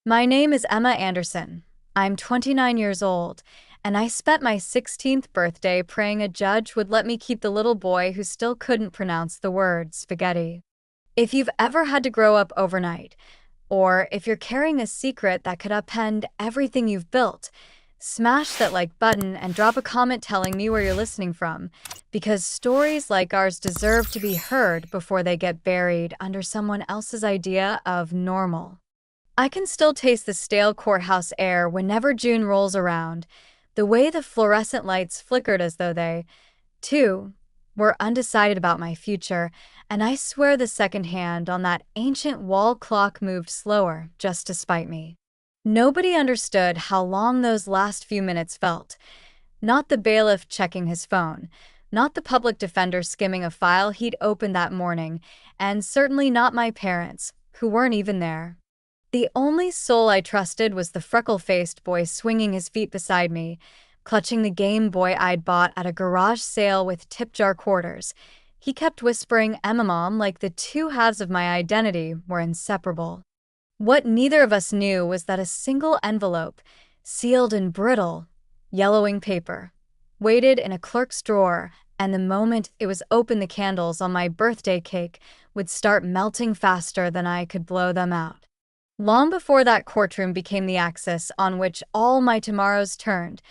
My name is Emma Anderson. I'm 29 years old, and I spent my 16th birthday praying a judge would let me keep the little boy who still couldn't pronounce the word spaghetti. If you've ever had to grow up overnight, or if you're carrying a secret that could upend everything you've built, smash that like button and drop a comment telling me where you're listening from, because stories like ours deserve to be heard before they get buried under someone else's idea of normal. I can still taste the stale courthouse air whenever June rolls around, the way the fluorescent lights flickered as though they, too, were undecided about my future, and I swear the second hand on that ancient wall clock moved slower just to spite me. Nobody understood how long those last few minutes felt. Not the bailiff checking his phone, not the public defender skimming a file he'd opened that morning, and certainly not my parents, who weren't even there. The only soul I trusted was the freckle-faced boy swinging his feet beside me, clutching the Game Boy I'd bought at a garage sale with tip-jar quarters. He kept whispering "Emma Mom" like the two halves of my identity were inseparable. What neither of us knew was that a single envelope, sealed in brittle, yellowing paper, waited in a clerk's drawer, and the moment it was open the candles on my birthday cake would start melting faster than I could blow them out. Long before that courtroom became the axis on which all my tomorrows turned,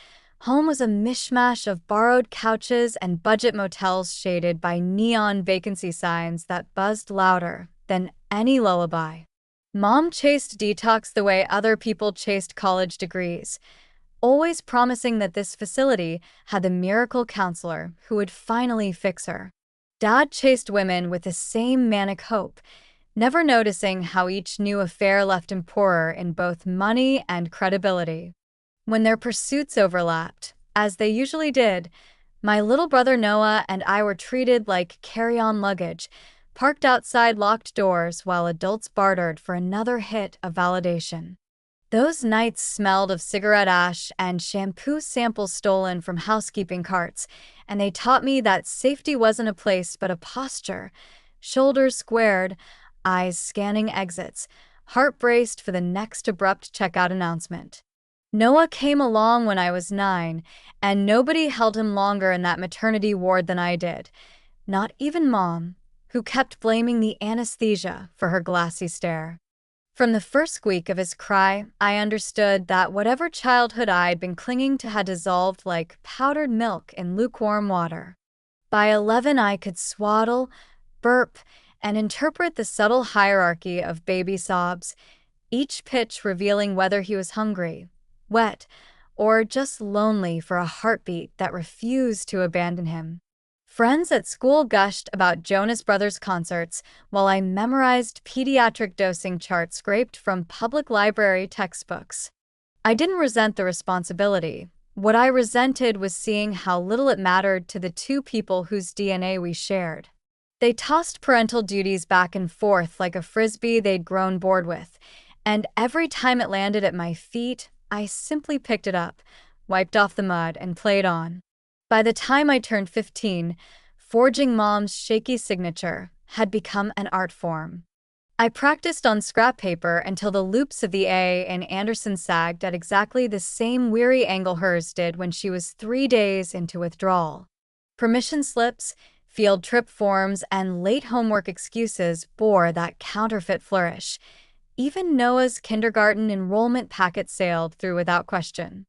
home was a mishmash of borrowed couches and budget motels shaded by neon vacancy signs that buzzed louder than any lullaby. Mom chased detox the way other people chased college degrees, always promising that this facility had the miracle counselor who would finally fix her. Dad chased women with the same manic hope, never noticing how each new affair left him poorer in both money and credibility. When their pursuits overlapped, as they usually did, my little brother Noah and I were treated like carry-on luggage, parked outside locked doors while adults bartered for another hit of validation. Those nights smelled of cigarette ash and shampoo samples stolen from housekeeping carts, and they taught me that safety wasn't a place but a posture, shoulders squared, eyes scanning exits, heart braced for the next abrupt checkout announcement. Noah came along when I was 9, and nobody held him longer in that maternity ward than I did. Not even Mom, who kept blaming the anesthesia for her glassy stare. From the first squeak of his cry, I understood that whatever childhood I'd been clinging to had dissolved like powdered milk in lukewarm water. By 11, I could swaddle, burp, and interpret the subtle hierarchy of baby sobs, each pitch revealing whether he was hungry, wet, or just lonely for a heartbeat that refused to abandon him. Friends at school gushed about Jonas Brothers concerts while I memorized pediatric dosing charts scraped from public library textbooks. I didn't resent the responsibility. What I resented was seeing how little it mattered to the two people whose DNA we shared. They tossed parental duties back and forth like a frisbee they'd grown bored with, and every time it landed at my feet, I simply picked it up, wiped off the mud, and played on. By the time I turned 15, forging Mom's shaky signature had become an art form. I practiced on scrap paper until the loops of the A in Anderson sagged at exactly the same weary angle hers did when she was 3 days into withdrawal. Permission slips, field trip forms, and late homework excuses bore that counterfeit flourish. Even Noah's kindergarten enrollment packet sailed through without question.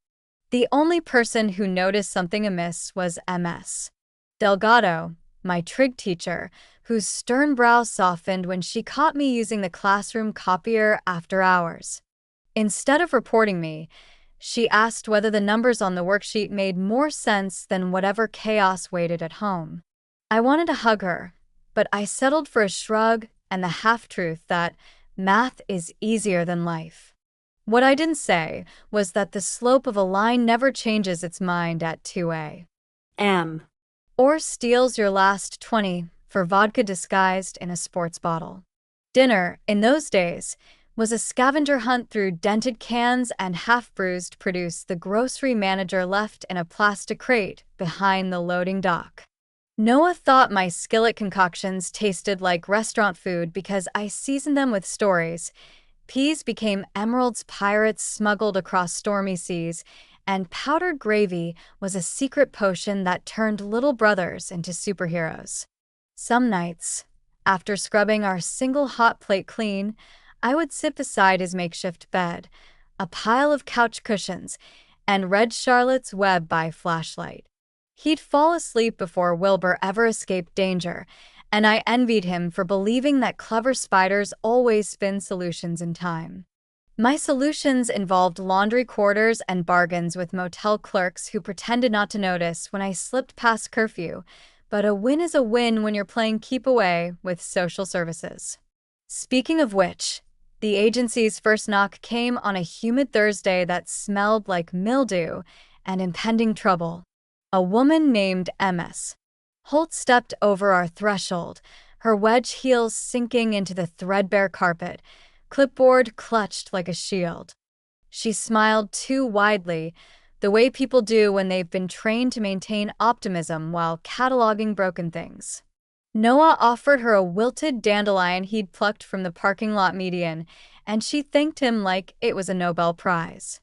The only person who noticed something amiss was MS. Delgado, my trig teacher, whose stern brow softened when she caught me using the classroom copier after hours. Instead of reporting me, she asked whether the numbers on the worksheet made more sense than whatever chaos waited at home. I wanted to hug her, but I settled for a shrug and the half-truth that math is easier than life. What I didn't say was that the slope of a line never changes its mind at 2A. M. Or steals your last 20 for vodka disguised in a sports bottle. Dinner, in those days, was a scavenger hunt through dented cans and half-bruised produce the grocery manager left in a plastic crate behind the loading dock. Noah thought my skillet concoctions tasted like restaurant food because I seasoned them with stories, Peas became emeralds pirates smuggled across stormy seas, and powdered gravy was a secret potion that turned little brothers into superheroes. Some nights, after scrubbing our single hot plate clean, I would sit beside his makeshift bed, a pile of couch cushions, and read Charlotte's Web by flashlight. He'd fall asleep before Wilbur ever escaped danger, and I envied him for believing that clever spiders always spin solutions in time. My solutions involved laundry quarters and bargains with motel clerks who pretended not to notice when I slipped past curfew, but a win is a win when you're playing keep away with social services. Speaking of which, the agency's first knock came on a humid Thursday that smelled like mildew and impending trouble. A woman named MS. Holt stepped over our threshold, her wedge heels sinking into the threadbare carpet, clipboard clutched like a shield. She smiled too widely, the way people do when they've been trained to maintain optimism while cataloging broken things. Noah offered her a wilted dandelion he'd plucked from the parking lot median, and she thanked him like it was a Nobel Prize.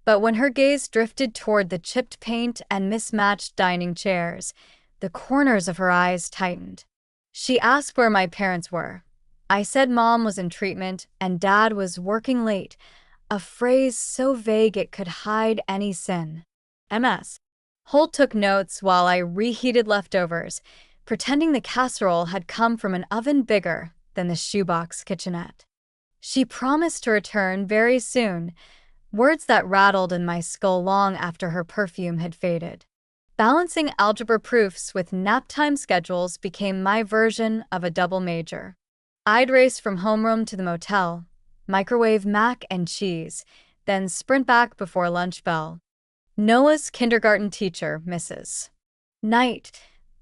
But when her gaze drifted toward the chipped paint and mismatched dining chairs, the corners of her eyes tightened. She asked where my parents were. I said Mom was in treatment and Dad was working late, a phrase so vague it could hide any sin. MS. Holt took notes while I reheated leftovers, pretending the casserole had come from an oven bigger than the shoebox kitchenette. She promised to return very soon, words that rattled in my skull long after her perfume had faded. Balancing algebra proofs with nap-time schedules became my version of a double major. I'd race from homeroom to the motel, microwave mac and cheese, then sprint back before lunch bell. Noah's kindergarten teacher, Mrs. Knight,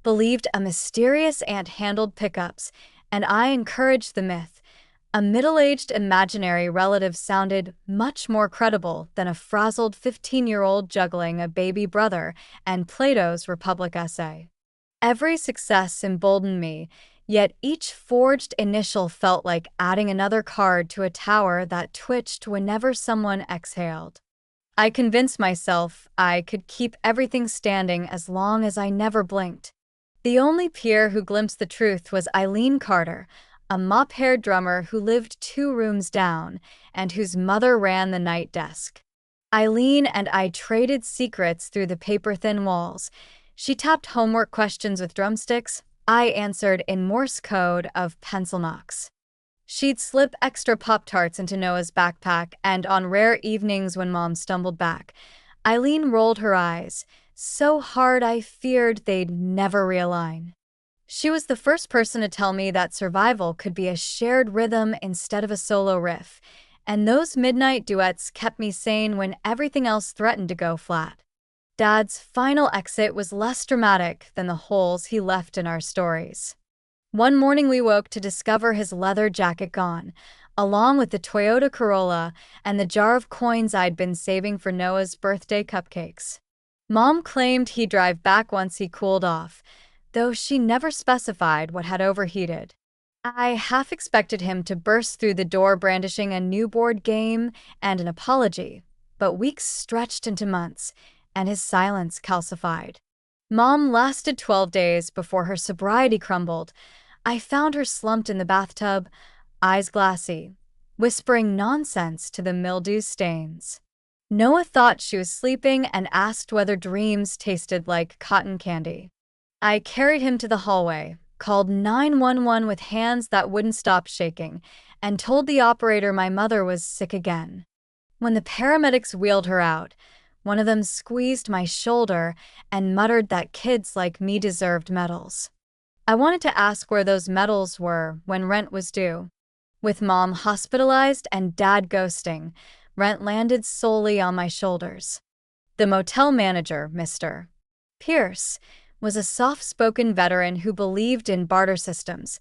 believed a mysterious aunt handled pickups, and I encouraged the myth. A middle-aged imaginary relative sounded much more credible than a frazzled 15-year-old juggling a baby brother and Plato's Republic essay. Every success emboldened me, yet each forged initial felt like adding another card to a tower that twitched whenever someone exhaled. I convinced myself I could keep everything standing as long as I never blinked. The only peer who glimpsed the truth was Eileen Carter, a mop-haired drummer who lived 2 rooms down and whose mother ran the night desk. Eileen and I traded secrets through the paper-thin walls. She tapped homework questions with drumsticks. I answered in Morse code of pencil knocks. She'd slip extra Pop-Tarts into Noah's backpack, and on rare evenings when Mom stumbled back, Eileen rolled her eyes, so hard I feared they'd never realign. She was the first person to tell me that survival could be a shared rhythm instead of a solo riff, and those midnight duets kept me sane when everything else threatened to go flat. Dad's final exit was less dramatic than the holes he left in our stories. One morning we woke to discover his leather jacket gone, along with the Toyota Corolla and the jar of coins I'd been saving for Noah's birthday cupcakes. Mom claimed he'd drive back once he cooled off, though she never specified what had overheated. I half expected him to burst through the door brandishing a new board game and an apology, but weeks stretched into months, and his silence calcified. Mom lasted 12 days before her sobriety crumbled. I found her slumped in the bathtub, eyes glassy, whispering nonsense to the mildew stains. Noah thought she was sleeping and asked whether dreams tasted like cotton candy. I carried him to the hallway, called 911 with hands that wouldn't stop shaking, and told the operator my mother was sick again. When the paramedics wheeled her out, one of them squeezed my shoulder and muttered that kids like me deserved medals. I wanted to ask where those medals were when rent was due. With Mom hospitalized and Dad ghosting, rent landed solely on my shoulders. The motel manager, Mr. Pierce, was a soft-spoken veteran who believed in barter systems.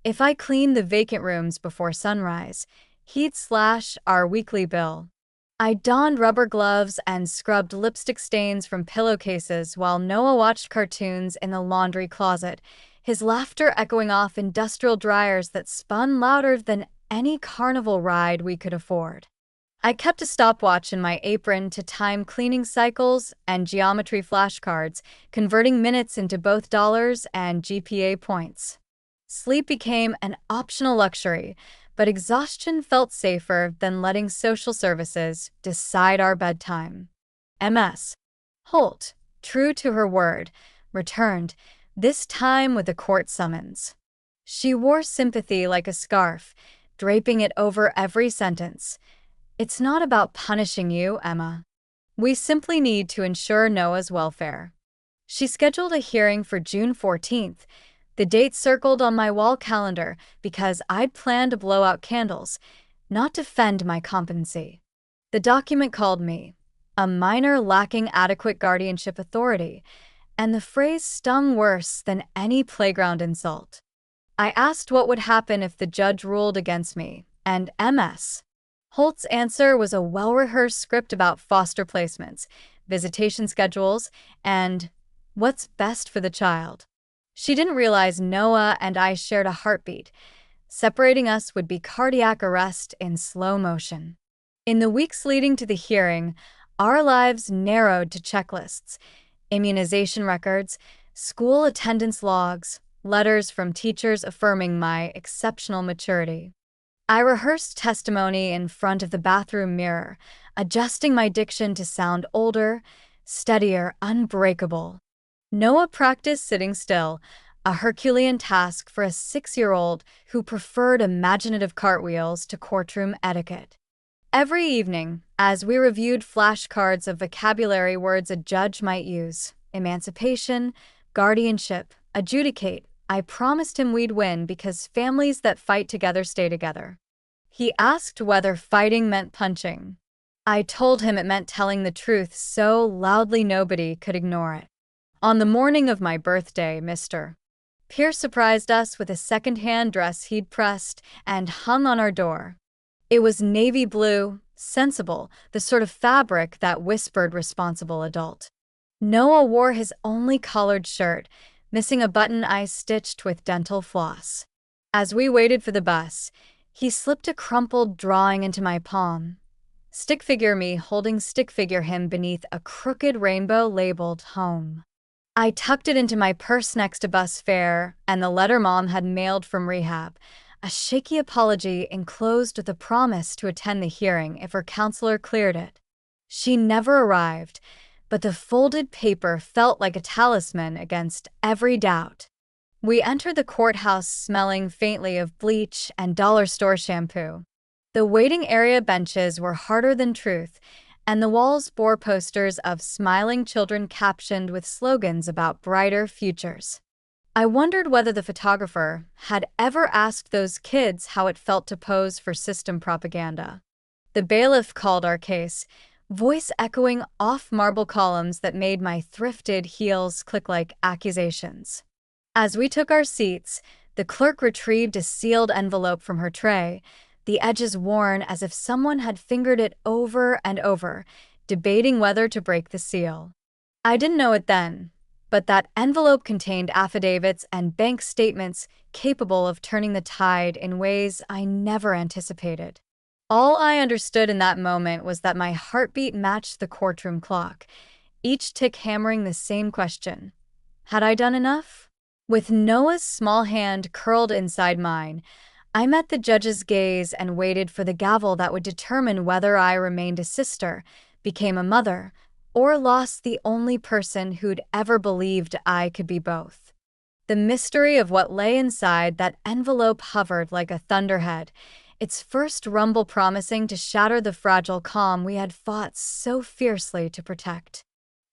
If I cleaned the vacant rooms before sunrise, he'd slash our weekly bill. I donned rubber gloves and scrubbed lipstick stains from pillowcases while Noah watched cartoons in the laundry closet, his laughter echoing off industrial dryers that spun louder than any carnival ride we could afford. I kept a stopwatch in my apron to time cleaning cycles and geometry flashcards, converting minutes into both dollars and GPA points. Sleep became an optional luxury, but exhaustion felt safer than letting social services decide our bedtime. Ms. Holt, true to her word, returned, this time with a court summons. She wore sympathy like a scarf, draping it over every sentence. It's not about punishing you, Emma. We simply need to ensure Noah's welfare. She scheduled a hearing for June 14th, the date circled on my wall calendar because I'd planned to blow out candles, not defend my competency. The document called me a minor lacking adequate guardianship authority, and the phrase stung worse than any playground insult. I asked what would happen if the judge ruled against me, and Ms. Holt's answer was a well-rehearsed script about foster placements, visitation schedules, and what's best for the child. She didn't realize Noah and I shared a heartbeat. Separating us would be cardiac arrest in slow motion. In the weeks leading to the hearing, our lives narrowed to checklists, immunization records, school attendance logs, letters from teachers affirming my exceptional maturity. I rehearsed testimony in front of the bathroom mirror, adjusting my diction to sound older, steadier, unbreakable. Noah practiced sitting still, a Herculean task for a 6-year-old who preferred imaginative cartwheels to courtroom etiquette. Every evening, as we reviewed flashcards of vocabulary words a judge might use, emancipation, guardianship, adjudicate, I promised him we'd win because families that fight together stay together. He asked whether fighting meant punching. I told him it meant telling the truth so loudly nobody could ignore it. On the morning of my birthday, Mr. Pierce surprised us with a second-hand dress he'd pressed and hung on our door. It was navy blue, sensible, the sort of fabric that whispered responsible adult. Noah wore his only collared shirt, missing a button I stitched with dental floss. As we waited for the bus, he slipped a crumpled drawing into my palm. Stick figure me holding stick figure him beneath a crooked rainbow labeled home. I tucked it into my purse next to bus fare and the letter Mom had mailed from rehab, a shaky apology enclosed with a promise to attend the hearing if her counselor cleared it. She never arrived, but the folded paper felt like a talisman against every doubt. We entered the courthouse smelling faintly of bleach and dollar store shampoo. The waiting area benches were harder than truth, and the walls bore posters of smiling children captioned with slogans about brighter futures. I wondered whether the photographer had ever asked those kids how it felt to pose for system propaganda. The bailiff called our case, voice echoing off marble columns that made my thrifted heels click like accusations. As we took our seats, the clerk retrieved a sealed envelope from her tray, the edges worn as if someone had fingered it over and over, debating whether to break the seal. I didn't know it then, but that envelope contained affidavits and bank statements capable of turning the tide in ways I never anticipated. All I understood in that moment was that my heartbeat matched the courtroom clock, each tick hammering the same question. Had I done enough? With Noah's small hand curled inside mine, I met the judge's gaze and waited for the gavel that would determine whether I remained a sister, became a mother, or lost the only person who'd ever believed I could be both. The mystery of what lay inside that envelope hovered like a thunderhead, its first rumble promising to shatter the fragile calm we had fought so fiercely to protect.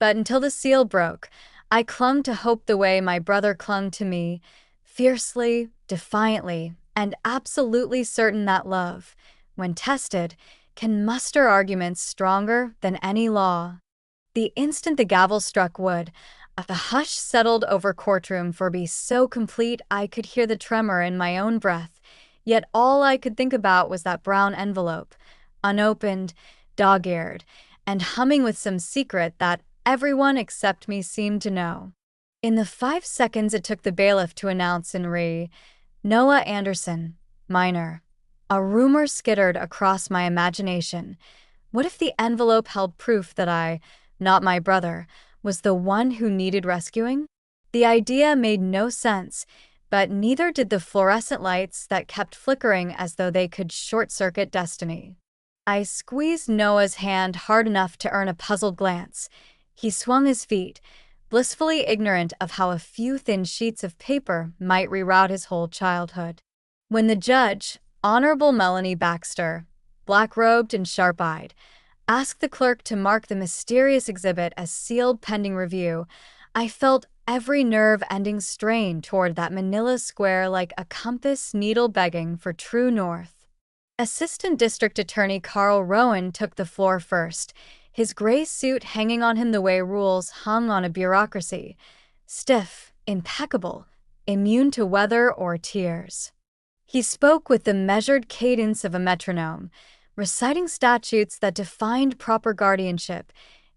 But until the seal broke, I clung to hope the way my brother clung to me, fiercely, defiantly, and absolutely certain that love, when tested, can muster arguments stronger than any law. The instant the gavel struck wood, a hush settled over courtroom for me so complete I could hear the tremor in my own breath, yet all I could think about was that brown envelope, unopened, dog-eared, and humming with some secret that everyone except me seemed to know. In the 5 seconds it took the bailiff to announce in Noah Anderson, minor, A rumor skittered across my imagination. What if the envelope held proof that I, not my brother, was the one who needed rescuing? The idea made no sense, but neither did the fluorescent lights that kept flickering as though they could short-circuit destiny. I squeezed Noah's hand hard enough to earn a puzzled glance. He swung his feet, blissfully ignorant of how a few thin sheets of paper might reroute his whole childhood. When the judge, Honorable Melanie Baxter, black-robed and sharp-eyed, asked the clerk to mark the mysterious exhibit as sealed pending review, I felt every nerve ending strain toward that manila square like a compass needle begging for true north. Assistant District Attorney Carl Rowan took the floor first, his gray suit hanging on him the way rules hung on a bureaucracy, stiff, impeccable, immune to weather or tears. He spoke with the measured cadence of a metronome, reciting statutes that defined proper guardianship,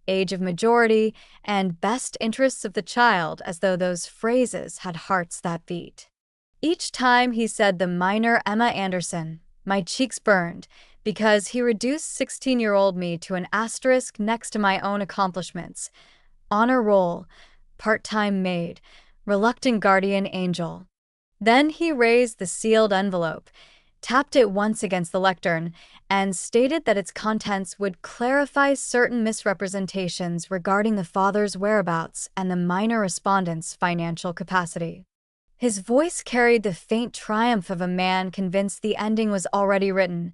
age of majority, and best interests of the child, as though those phrases had hearts that beat. Each time he said the minor Emma Anderson, my cheeks burned, because he reduced 16-year-old me to an asterisk next to my own accomplishments. Honor roll, part-time maid, reluctant guardian angel. Then he raised the sealed envelope, tapped it once against the lectern, and stated that its contents would clarify certain misrepresentations regarding the father's whereabouts and the minor respondent's financial capacity. His voice carried the faint triumph of a man convinced the ending was already written.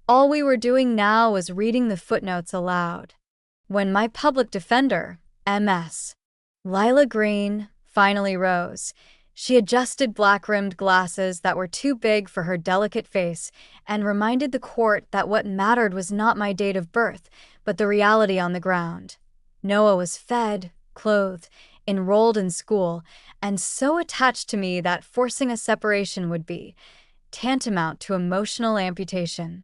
All we were doing now was reading the footnotes aloud. When my public defender, MS. Lila Green, finally rose, she adjusted black-rimmed glasses that were too big for her delicate face and reminded the court that what mattered was not my date of birth, but the reality on the ground. Noah was fed, clothed, enrolled in school, and so attached to me that forcing a separation would be tantamount to emotional amputation.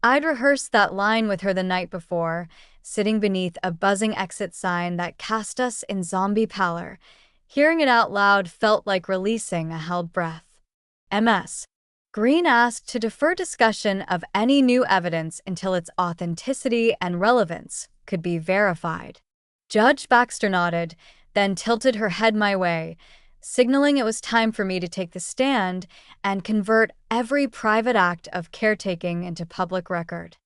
I'd rehearsed that line with her the night before, sitting beneath a buzzing exit sign that cast us in zombie pallor. Hearing it out loud felt like releasing a held breath. MS. Green asked to defer discussion of any new evidence until its authenticity and relevance could be verified. Judge Baxter nodded, then tilted her head my way, signaling it was time for me to take the stand and convert every private act of caretaking into public record.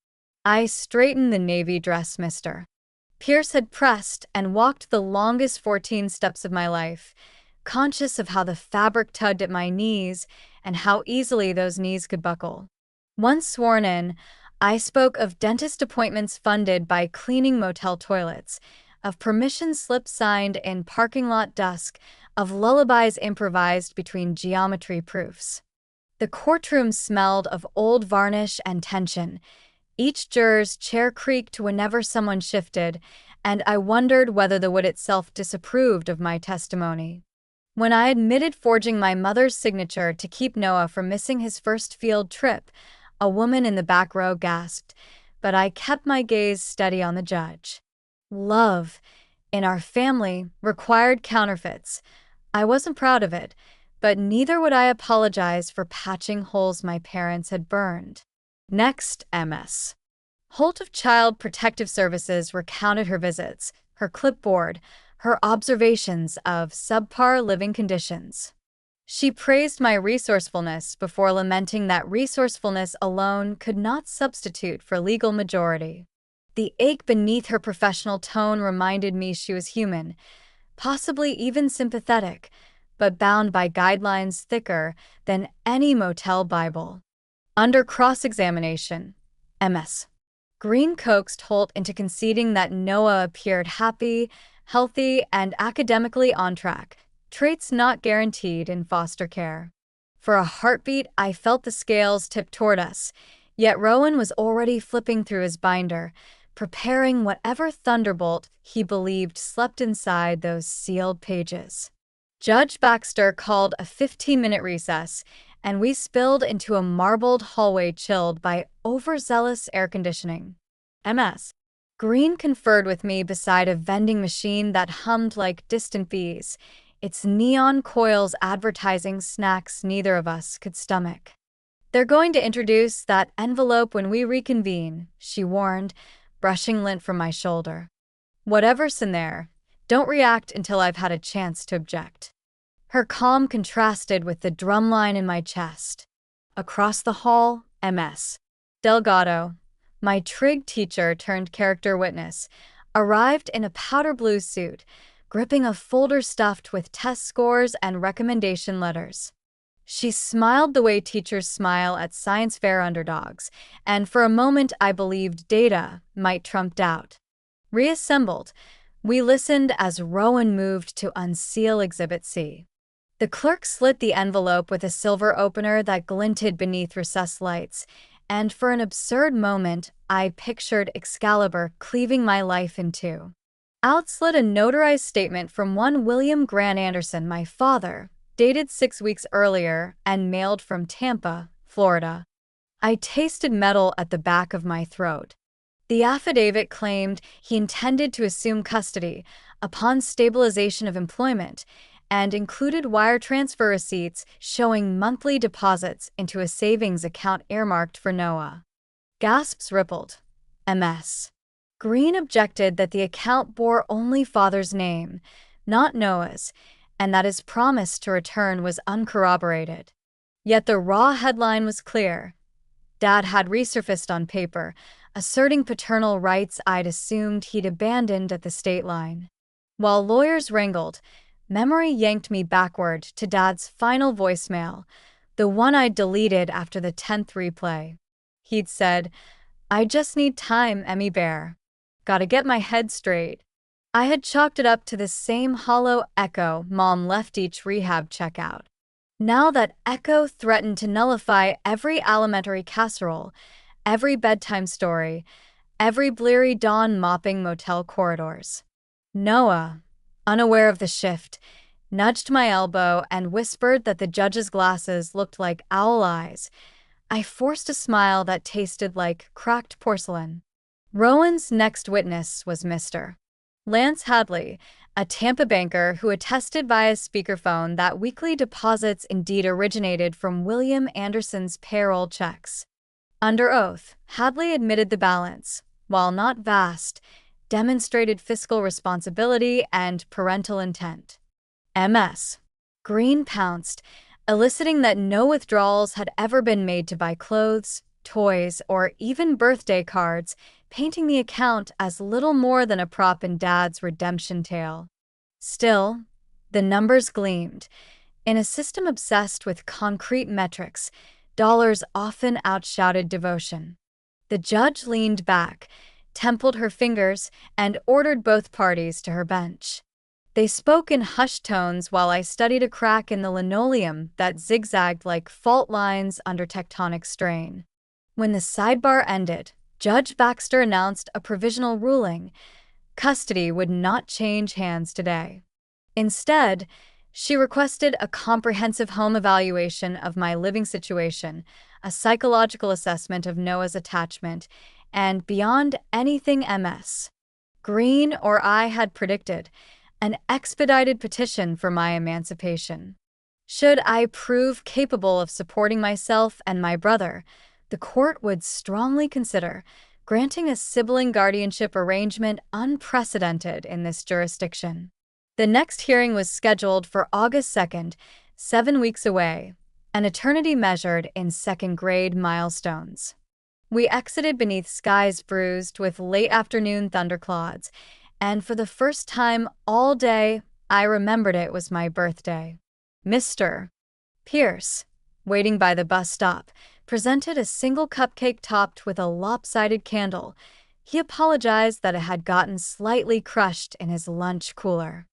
I straightened the navy dress, Mr. Pierce had pressed and walked the longest 14 steps of my life, conscious of how the fabric tugged at my knees and how easily those knees could buckle. Once sworn in, I spoke of dentist appointments funded by cleaning motel toilets, of permission slips signed in parking lot dusk, of lullabies improvised between geometry proofs. The courtroom smelled of old varnish and tension. Each juror's chair creaked whenever someone shifted, and I wondered whether the wood itself disapproved of my testimony. When I admitted forging my mother's signature to keep Noah from missing his first field trip, a woman in the back row gasped, but I kept my gaze steady on the judge. Love, in our family, required counterfeits. I wasn't proud of it, but neither would I apologize for patching holes my parents had burned. Next, MS. Holt of Child Protective Services recounted her visits, her clipboard, her observations of subpar living conditions. She praised my resourcefulness before lamenting that resourcefulness alone could not substitute for legal majority. The ache beneath her professional tone reminded me she was human, possibly even sympathetic, but bound by guidelines thicker than any motel Bible. Under cross-examination, MS. Green coaxed Holt into conceding that Noah appeared happy, healthy, and academically on track, traits not guaranteed in foster care. For a heartbeat, I felt the scales tip toward us, yet Rowan was already flipping through his binder, preparing whatever thunderbolt he believed slept inside those sealed pages. Judge Baxter called a 15-minute recess, and we spilled into a marbled hallway chilled by overzealous air conditioning. MS. Green conferred with me beside a vending machine that hummed like distant bees, its neon coils advertising snacks neither of us could stomach. "They're going to introduce that envelope when we reconvene," she warned, brushing lint from my shoulder. "Whatever's in there, don't react until I've had a chance to object." Her calm contrasted with the drumline in my chest. Across the hall, MS. Delgado, my trig teacher turned character witness, arrived in a powder blue suit, gripping a folder stuffed with test scores and recommendation letters. She smiled the way teachers smile at science fair underdogs, and for a moment I believed data might trump doubt. Reassembled, we listened as Rowan moved to unseal Exhibit C. The clerk slit the envelope with a silver opener that glinted beneath recessed lights, and for an absurd moment, I pictured Excalibur cleaving my life in two. Out slid a notarized statement from one William Grant Anderson, my father, dated 6 weeks earlier and mailed from Tampa, Florida. I tasted metal at the back of my throat. The affidavit claimed he intended to assume custody upon stabilization of employment and included wire transfer receipts showing monthly deposits into a savings account earmarked for Noah. Gasps rippled. MS. Green objected that the account bore only father's name, not Noah's, and that his promise to return was uncorroborated. Yet the raw headline was clear. Dad had resurfaced on paper, asserting paternal rights I'd assumed he'd abandoned at the state line. While lawyers wrangled, memory yanked me backward to Dad's final voicemail, the one I'd deleted after the 10th replay. He'd said, "I just need time, Emmy Bear. Gotta get my head straight." I had chalked it up to the same hollow echo Mom left each rehab checkout. Now that echo threatened to nullify every alimentary casserole, every bedtime story, every bleary dawn mopping motel corridors. Noah, unaware of the shift, nudged my elbow and whispered that the judge's glasses looked like owl eyes. I forced a smile that tasted like cracked porcelain. Rowan's next witness was Mr. Lance Hadley, a Tampa banker who attested via speakerphone that weekly deposits indeed originated from William Anderson's payroll checks. Under oath, Hadley admitted the balance, while not vast, demonstrated fiscal responsibility and parental intent. MS. Green pounced, eliciting that no withdrawals had ever been made to buy clothes, toys, or even birthday cards, painting the account as little more than a prop in Dad's redemption tale. Still, the numbers gleamed. In a system obsessed with concrete metrics, dollars often outshouted devotion. The judge leaned back, templed her fingers, and ordered both parties to her bench. They spoke in hushed tones while I studied a crack in the linoleum that zigzagged like fault lines under tectonic strain. When the sidebar ended, Judge Baxter announced a provisional ruling. Custody would not change hands today. Instead, she requested a comprehensive home evaluation of my living situation, a psychological assessment of Noah's attachment, and beyond anything MS. Green or I had predicted, an expedited petition for my emancipation. Should I prove capable of supporting myself and my brother, the court would strongly consider granting a sibling guardianship arrangement unprecedented in this jurisdiction. The next hearing was scheduled for August 2nd, 7 weeks away, an eternity measured in second-grade milestones. We exited beneath skies bruised with late afternoon thunderclouds, and for the first time all day, I remembered it was my birthday. Mr. Pierce, waiting by the bus stop, presented a single cupcake topped with a lopsided candle. He apologized that it had gotten slightly crushed in his lunch cooler.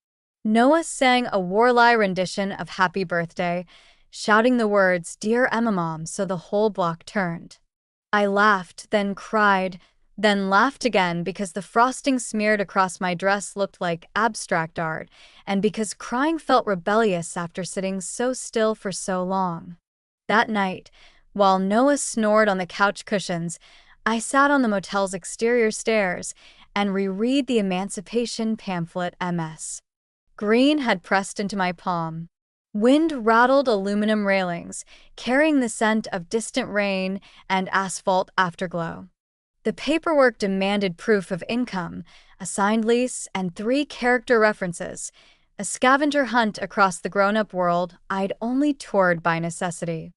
Noah sang a Warlie rendition of Happy Birthday, shouting the words, "Dear Emma Mom," so the whole block turned. I laughed, then cried, then laughed again because the frosting smeared across my dress looked like abstract art, and because crying felt rebellious after sitting so still for so long. That night, while Noah snored on the couch cushions, I sat on the motel's exterior stairs and reread the emancipation pamphlet MS. Green had pressed into my palm. Wind rattled aluminum railings, carrying the scent of distant rain and asphalt afterglow. The paperwork demanded proof of income, a signed lease, and 3 character references, a scavenger hunt across the grown-up world I'd only toured by necessity.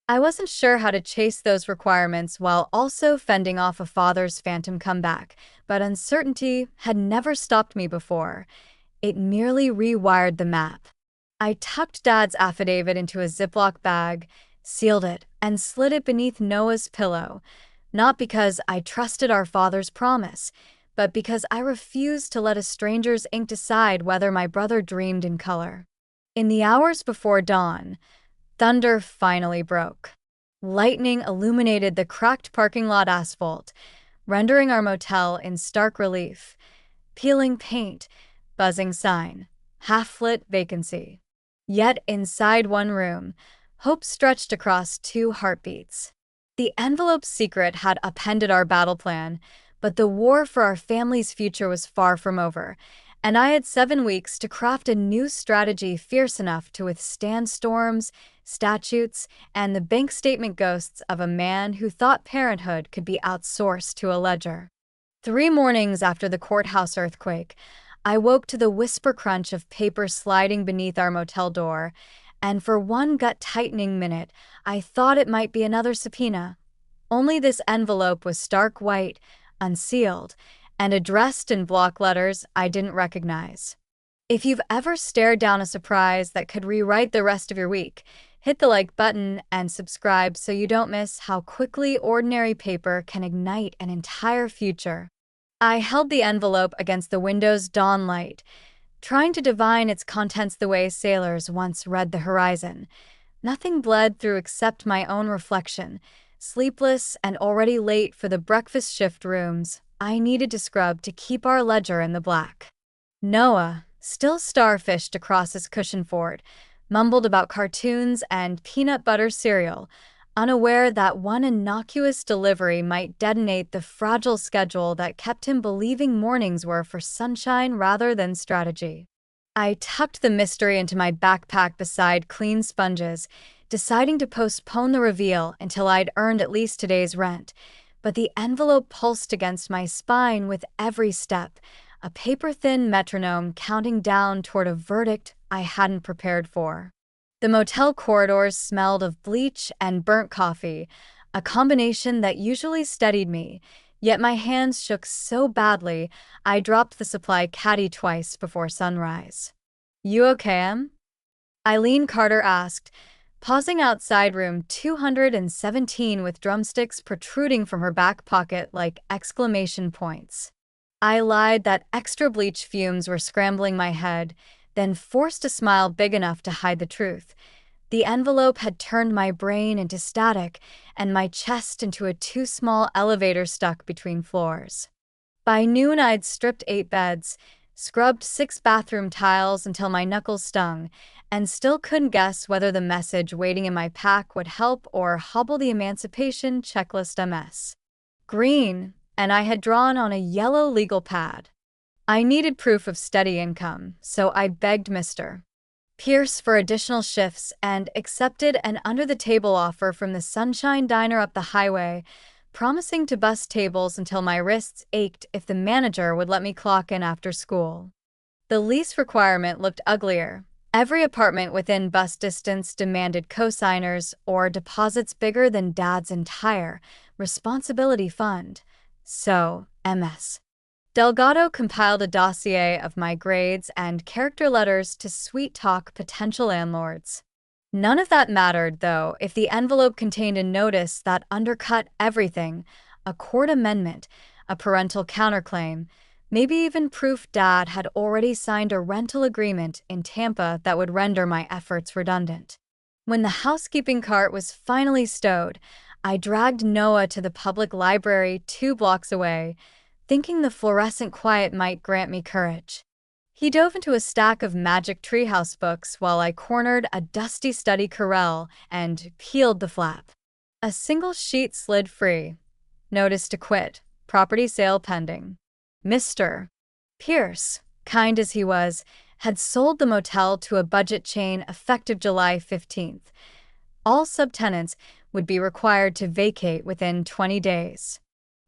I wasn't sure how to chase those requirements while also fending off a father's phantom comeback, but uncertainty had never stopped me before. It merely rewired the map. I tucked Dad's affidavit into a Ziploc bag, sealed it, and slid it beneath Noah's pillow, not because I trusted our father's promise, but because I refused to let a stranger's ink decide whether my brother dreamed in color. In the hours before dawn, thunder finally broke. Lightning illuminated the cracked parking lot asphalt, rendering our motel in stark relief. Peeling paint, buzzing sign, half-lit vacancy. Yet inside one room, hope stretched across 2 heartbeats. The envelope's secret had upended our battle plan, but the war for our family's future was far from over, and I had 7 weeks to craft a new strategy fierce enough to withstand storms, statutes, and the bank statement ghosts of a man who thought parenthood could be outsourced to a ledger. 3 mornings after the courthouse earthquake, I woke to the whisper crunch of paper sliding beneath our motel door, and for one gut-tightening minute, I thought it might be another subpoena. Only this envelope was stark white, unsealed, and addressed in block letters I didn't recognize. If you've ever stared down a surprise that could rewrite the rest of your week, hit the like button and subscribe so you don't miss how quickly ordinary paper can ignite an entire future. I held the envelope against the window's dawn light, trying to divine its contents the way sailors once read the horizon. Nothing bled through except my own reflection. Sleepless and already late for the breakfast shift rooms, I needed to scrub to keep our ledger in the black. Noah, still starfished across his cushion fort, mumbled about cartoons and peanut butter cereal, unaware that one innocuous delivery might detonate the fragile schedule that kept him believing mornings were for sunshine rather than strategy. I tucked the mystery into my backpack beside clean sponges, deciding to postpone the reveal until I'd earned at least today's rent, but the envelope pulsed against my spine with every step, a paper-thin metronome counting down toward a verdict I hadn't prepared for. The motel corridors smelled of bleach and burnt coffee, a combination that usually steadied me, yet my hands shook so badly I dropped the supply caddy twice before sunrise. "You okay, Em?" Eileen Carter asked, pausing outside room 217 with drumsticks protruding from her back pocket like exclamation points. I lied that extra bleach fumes were scrambling my head, then forced a smile big enough to hide the truth. The envelope had turned my brain into static and my chest into a too small elevator stuck between floors. By noon, I'd stripped 8 beds, scrubbed 6 bathroom tiles until my knuckles stung, and still couldn't guess whether the message waiting in my pack would help or hobble the emancipation checklist MS. Green, and I had drawn on a yellow legal pad. I needed proof of steady income, so I begged Mr. Pierce for additional shifts and accepted an under-the-table offer from the Sunshine Diner up the highway, promising to bus tables until my wrists ached if the manager would let me clock in after school. The lease requirement looked uglier. Every apartment within bus distance demanded cosigners or deposits bigger than Dad's entire responsibility fund. So, MS. Delgado compiled a dossier of my grades and character letters to sweet-talk potential landlords. None of that mattered, though, if the envelope contained a notice that undercut everything, a court amendment, a parental counterclaim, maybe even proof Dad had already signed a rental agreement in Tampa that would render my efforts redundant. When the housekeeping cart was finally stowed, I dragged Noah to the public library 2 blocks away, thinking the fluorescent quiet might grant me courage. He dove into a stack of Magic Treehouse books while I cornered a dusty study Corel and peeled the flap. A single sheet slid free. Notice to quit. Property sale pending. Mr. Pierce, kind as he was, had sold the motel to a budget chain effective July 15th. All subtenants would be required to vacate within 20 days.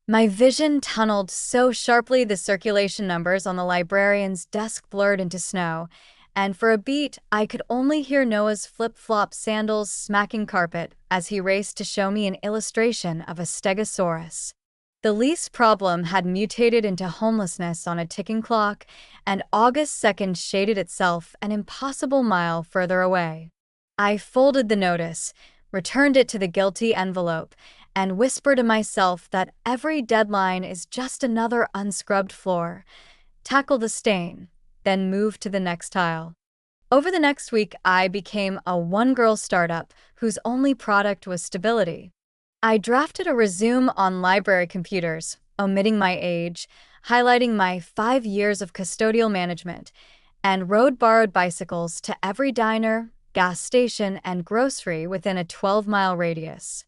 My vision tunneled so sharply the circulation numbers on the librarian's desk blurred into snow, and for a beat I could only hear Noah's flip-flop sandals smacking carpet as he raced to show me an illustration of a stegosaurus. The lease problem had mutated into homelessness on a ticking clock, and August 2nd shaded itself an impossible mile further away. I folded the notice, returned it to the guilty envelope, and whispered to myself that every deadline is just another unscrubbed floor. Tackle the stain, then move to the next tile. Over the next week, I became a one-girl startup whose only product was stability. I drafted a resume on library computers, omitting my age, highlighting my 5 years of custodial management, and rode borrowed bicycles to every diner, gas station, and grocery within a 12-mile radius.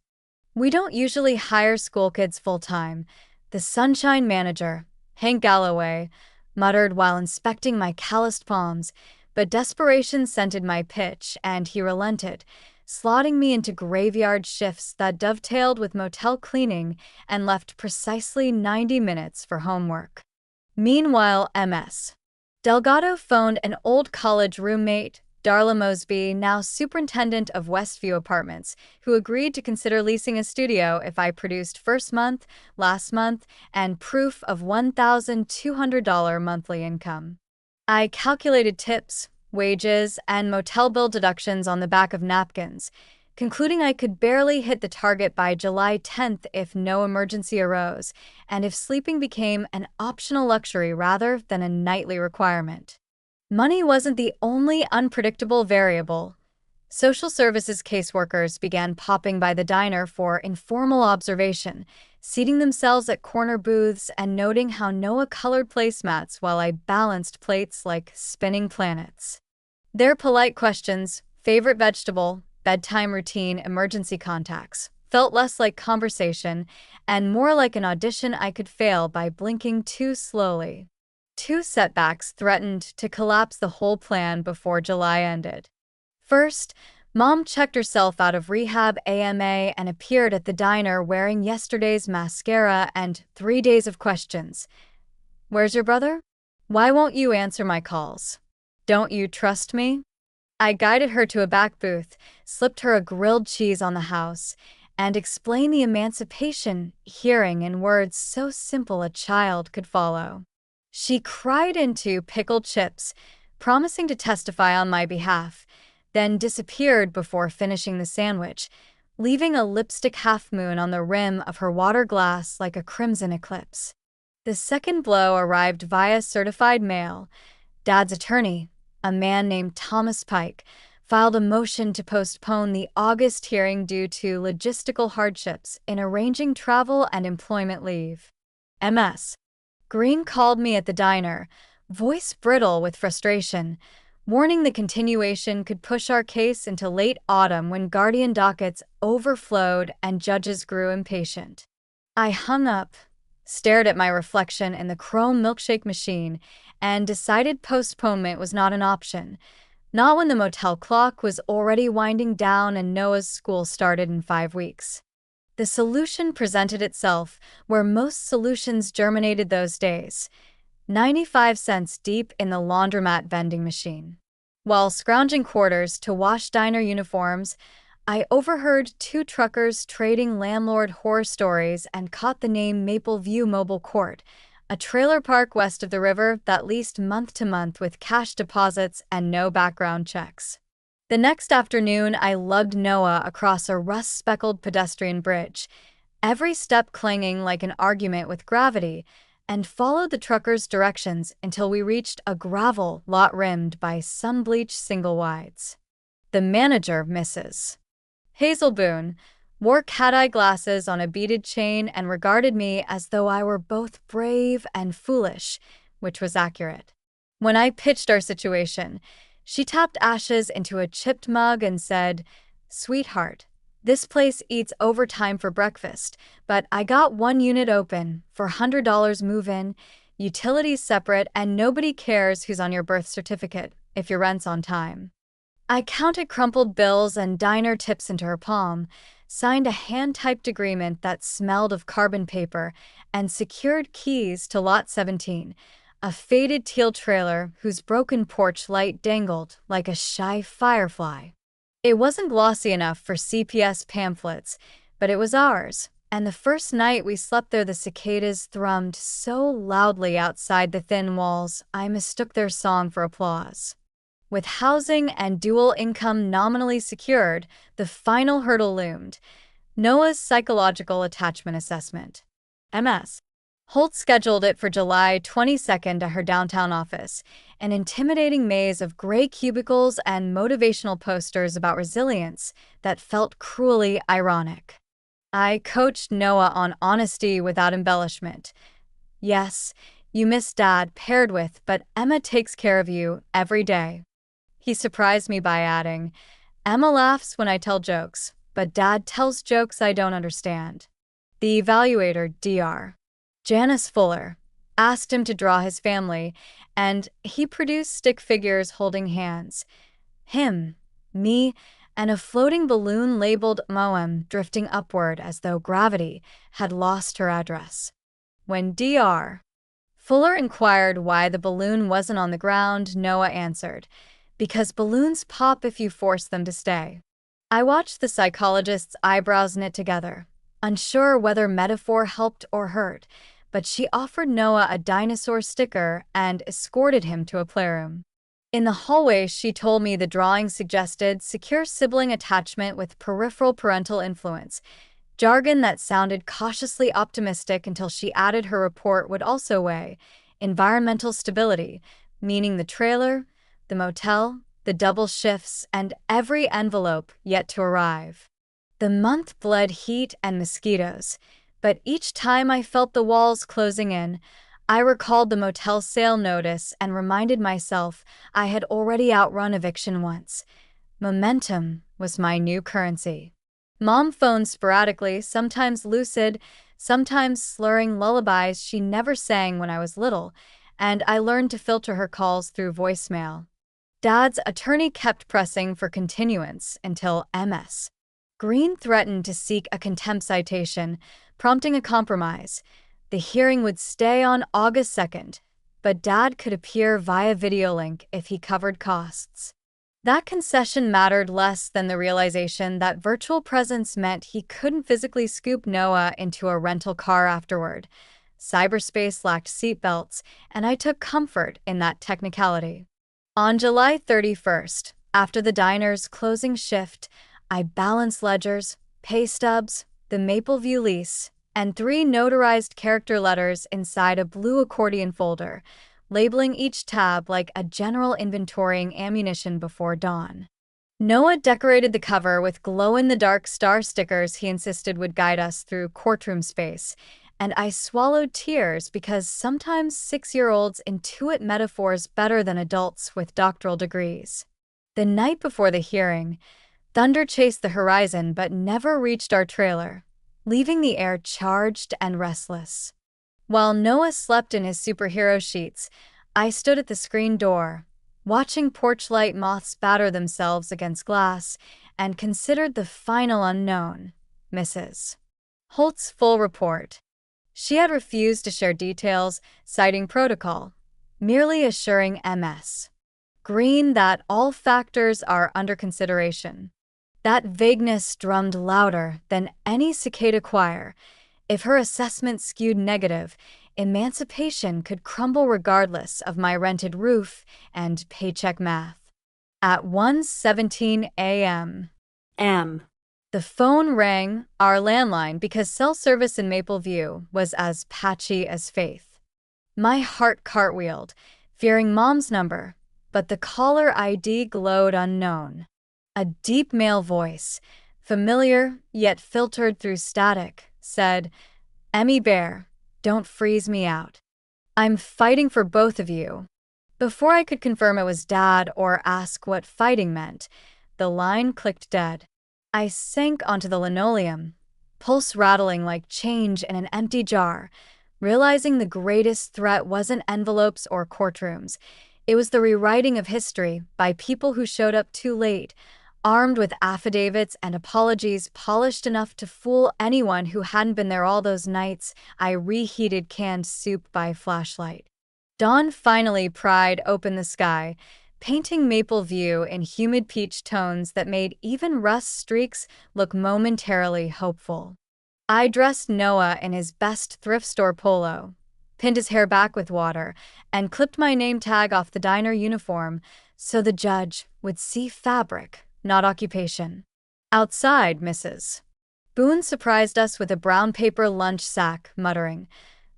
"We don't usually hire school kids full-time," the Sunshine manager, Hank Galloway, muttered while inspecting my calloused palms, but desperation scented my pitch, and he relented, slotting me into graveyard shifts that dovetailed with motel cleaning and left precisely 90 minutes for homework. Meanwhile, Ms. Delgado phoned an old college roommate, Darla Mosby, now superintendent of Westview Apartments, who agreed to consider leasing a studio if I produced first month, last month, and proof of $1,200 monthly income. I calculated tips, wages, and motel bill deductions on the back of napkins, concluding I could barely hit the target by July 10th if no emergency arose, and if sleeping became an optional luxury rather than a nightly requirement. Money wasn't the only unpredictable variable. Social services caseworkers began popping by the diner for informal observation, seating themselves at corner booths and noting how Noah colored placemats while I balanced plates like spinning planets. Their polite questions, favorite vegetable, bedtime routine, emergency contacts, felt less like conversation and more like an audition I could fail by blinking too slowly. 2 setbacks threatened to collapse the whole plan before July ended. First, Mom checked herself out of rehab AMA and appeared at the diner wearing yesterday's mascara and 3 days of questions. "Where's your brother? Why won't you answer my calls? Don't you trust me?" I guided her to a back booth, slipped her a grilled cheese on the house, and explained the emancipation hearing in words so simple a child could follow. She cried into pickled chips, promising to testify on my behalf, then disappeared before finishing the sandwich, leaving a lipstick half-moon on the rim of her water glass like a crimson eclipse. The second blow arrived via certified mail. Dad's attorney, a man named Thomas Pike, filed a motion to postpone the August hearing due to logistical hardships in arranging travel and employment leave. Ms. Green called me at the diner, voice brittle with frustration, warning the continuation could push our case into late autumn when guardian dockets overflowed and judges grew impatient. I hung up, stared at my reflection in the chrome milkshake machine, and decided postponement was not an option, not when the motel clock was already winding down and Noah's school started in 5 weeks. The solution presented itself where most solutions germinated those days, 95 cents deep in the laundromat vending machine. While scrounging quarters to wash diner uniforms, I overheard 2 truckers trading landlord horror stories and caught the name Maple View Mobile Court, a trailer park west of the river that leased month to month with cash deposits and no background checks. The next afternoon, I lugged Noah across a rust-speckled pedestrian bridge, every step clanging like an argument with gravity, and followed the trucker's directions until we reached a gravel lot rimmed by sun-bleached single-wides. The manager, Mrs. Hazel Boone, wore cat-eye glasses on a beaded chain and regarded me as though I were both brave and foolish, which was accurate. When I pitched our situation, she tapped ashes into a chipped mug and said, "Sweetheart, this place eats overtime for breakfast, but I got 1 unit open for $100 move-in, utilities separate, and nobody cares who's on your birth certificate. if your rent's on time. I counted crumpled bills and diner tips into her palm, signed a hand-typed agreement that smelled of carbon paper, and secured keys to Lot 17, a faded teal trailer whose broken porch light dangled like a shy firefly. It wasn't glossy enough for CPS pamphlets, but it was ours, and the first night we slept there the cicadas thrummed so loudly outside the thin walls I mistook their song for applause. With housing and dual income nominally secured, the final hurdle loomed: Noah's psychological attachment assessment. MS. Holt scheduled it for July 22nd at her downtown office, an intimidating maze of gray cubicles and motivational posters about resilience that felt cruelly ironic. I coached Noah on honesty without embellishment. Yes, you miss Dad paired with, but Emma takes care of you every day. He surprised me by adding, Emma laughs when I tell jokes, but Dad tells jokes I don't understand. The evaluator, Dr. Janice Fuller, asked him to draw his family, and he produced stick figures holding hands. Him, me, and a floating balloon labeled Moem drifting upward as though gravity had lost her address. When Dr. Fuller inquired why the balloon wasn't on the ground, Noah answered, because balloons pop if you force them to stay. I watched the psychologist's eyebrows knit together, unsure whether metaphor helped or hurt, but she offered Noah a dinosaur sticker and escorted him to a playroom. In the hallway, she told me the drawing suggested secure sibling attachment with peripheral parental influence, jargon that sounded cautiously optimistic until she added her report would also weigh environmental stability, meaning the trailer, the motel, the double shifts, and every envelope yet to arrive. The month bled heat and mosquitoes, but each time I felt the walls closing in, I recalled the motel sale notice and reminded myself I had already outrun eviction once. Momentum was my new currency. Mom phoned sporadically, sometimes lucid, sometimes slurring lullabies she never sang when I was little, and I learned to filter her calls through voicemail. Dad's attorney kept pressing for continuance until MS. Green threatened to seek a contempt citation, prompting a compromise. The hearing would stay on August 2nd, but Dad could appear via video link if he covered costs. That concession mattered less than the realization that virtual presence meant he couldn't physically scoop Noah into a rental car afterward. Cyberspace lacked seatbelts, and I took comfort in that technicality. On July 31st, after the diner's closing shift, I balanced ledgers, pay stubs, the Mapleview lease, and 3 notarized character letters inside a blue accordion folder, labeling each tab like a general inventorying ammunition before dawn. Noah decorated the cover with glow-in-the-dark star stickers he insisted would guide us through courtroom space, and I swallowed tears because sometimes 6-year-olds intuit metaphors better than adults with doctoral degrees. The night before the hearing, thunder chased the horizon but never reached our trailer, leaving the air charged and restless. While Noah slept in his superhero sheets, I stood at the screen door, watching porch light moths batter themselves against glass, and considered the final unknown, Mrs. Holt's full report. She had refused to share details, citing protocol, merely assuring MS. Green that all factors are under consideration. That vagueness drummed louder than any cicada choir. If her assessment skewed negative, emancipation could crumble regardless of my rented roof and paycheck math. At 1:17 a.m. The phone rang, our landline, because cell service in Mapleview was as patchy as faith. My heart cartwheeled, fearing Mom's number, but the caller ID glowed unknown. A deep male voice, familiar yet filtered through static, said, "Emmy Bear, don't freeze me out. I'm fighting for both of you." Before I could confirm it was Dad or ask what fighting meant, the line clicked dead. I sank onto the linoleum, pulse rattling like change in an empty jar, realizing the greatest threat wasn't envelopes or courtrooms. It was the rewriting of history by people who showed up too late, armed with affidavits and apologies polished enough to fool anyone who hadn't been there all those nights I reheated canned soup by flashlight. Dawn finally pried open the sky, painting Maple View in humid peach tones that made even rust streaks look momentarily hopeful. I dressed Noah in his best thrift store polo, pinned his hair back with water, and clipped my name tag off the diner uniform so the judge would see fabric, not occupation. Outside, Mrs. Boone surprised us with a brown paper lunch sack, muttering,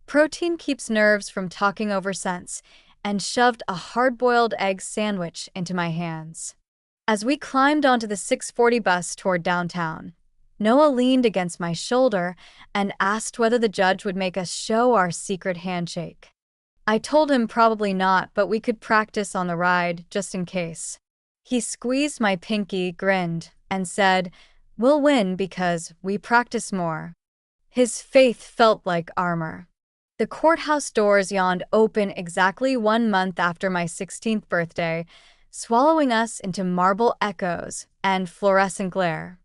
"Protein keeps nerves from talking over sense," and shoved a hard-boiled egg sandwich into my hands. As we climbed onto the 6:40 bus toward downtown, Noah leaned against my shoulder and asked whether the judge would make us show our secret handshake. I told him probably not, but we could practice on the ride just in case. He squeezed my pinky, grinned, and said, "We'll win because we practice more." His faith felt like armor. The courthouse doors yawned open exactly 1 month after my 16th birthday, swallowing us into marble echoes and fluorescent glare.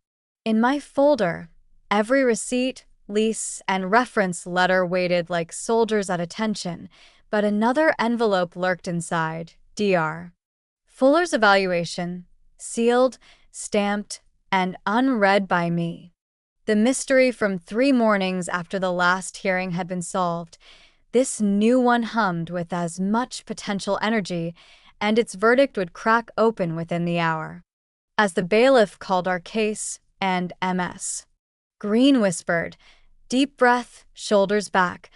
In my folder, every receipt, lease, and reference letter waited like soldiers at attention, but another envelope lurked inside, Dr. Fuller's evaluation, sealed, stamped, and unread by me. The mystery from 3 mornings after the last hearing had been solved, this new one hummed with as much potential energy, and its verdict would crack open within the hour. As the bailiff called our case, and MS. Green whispered, "Deep breath, shoulders back."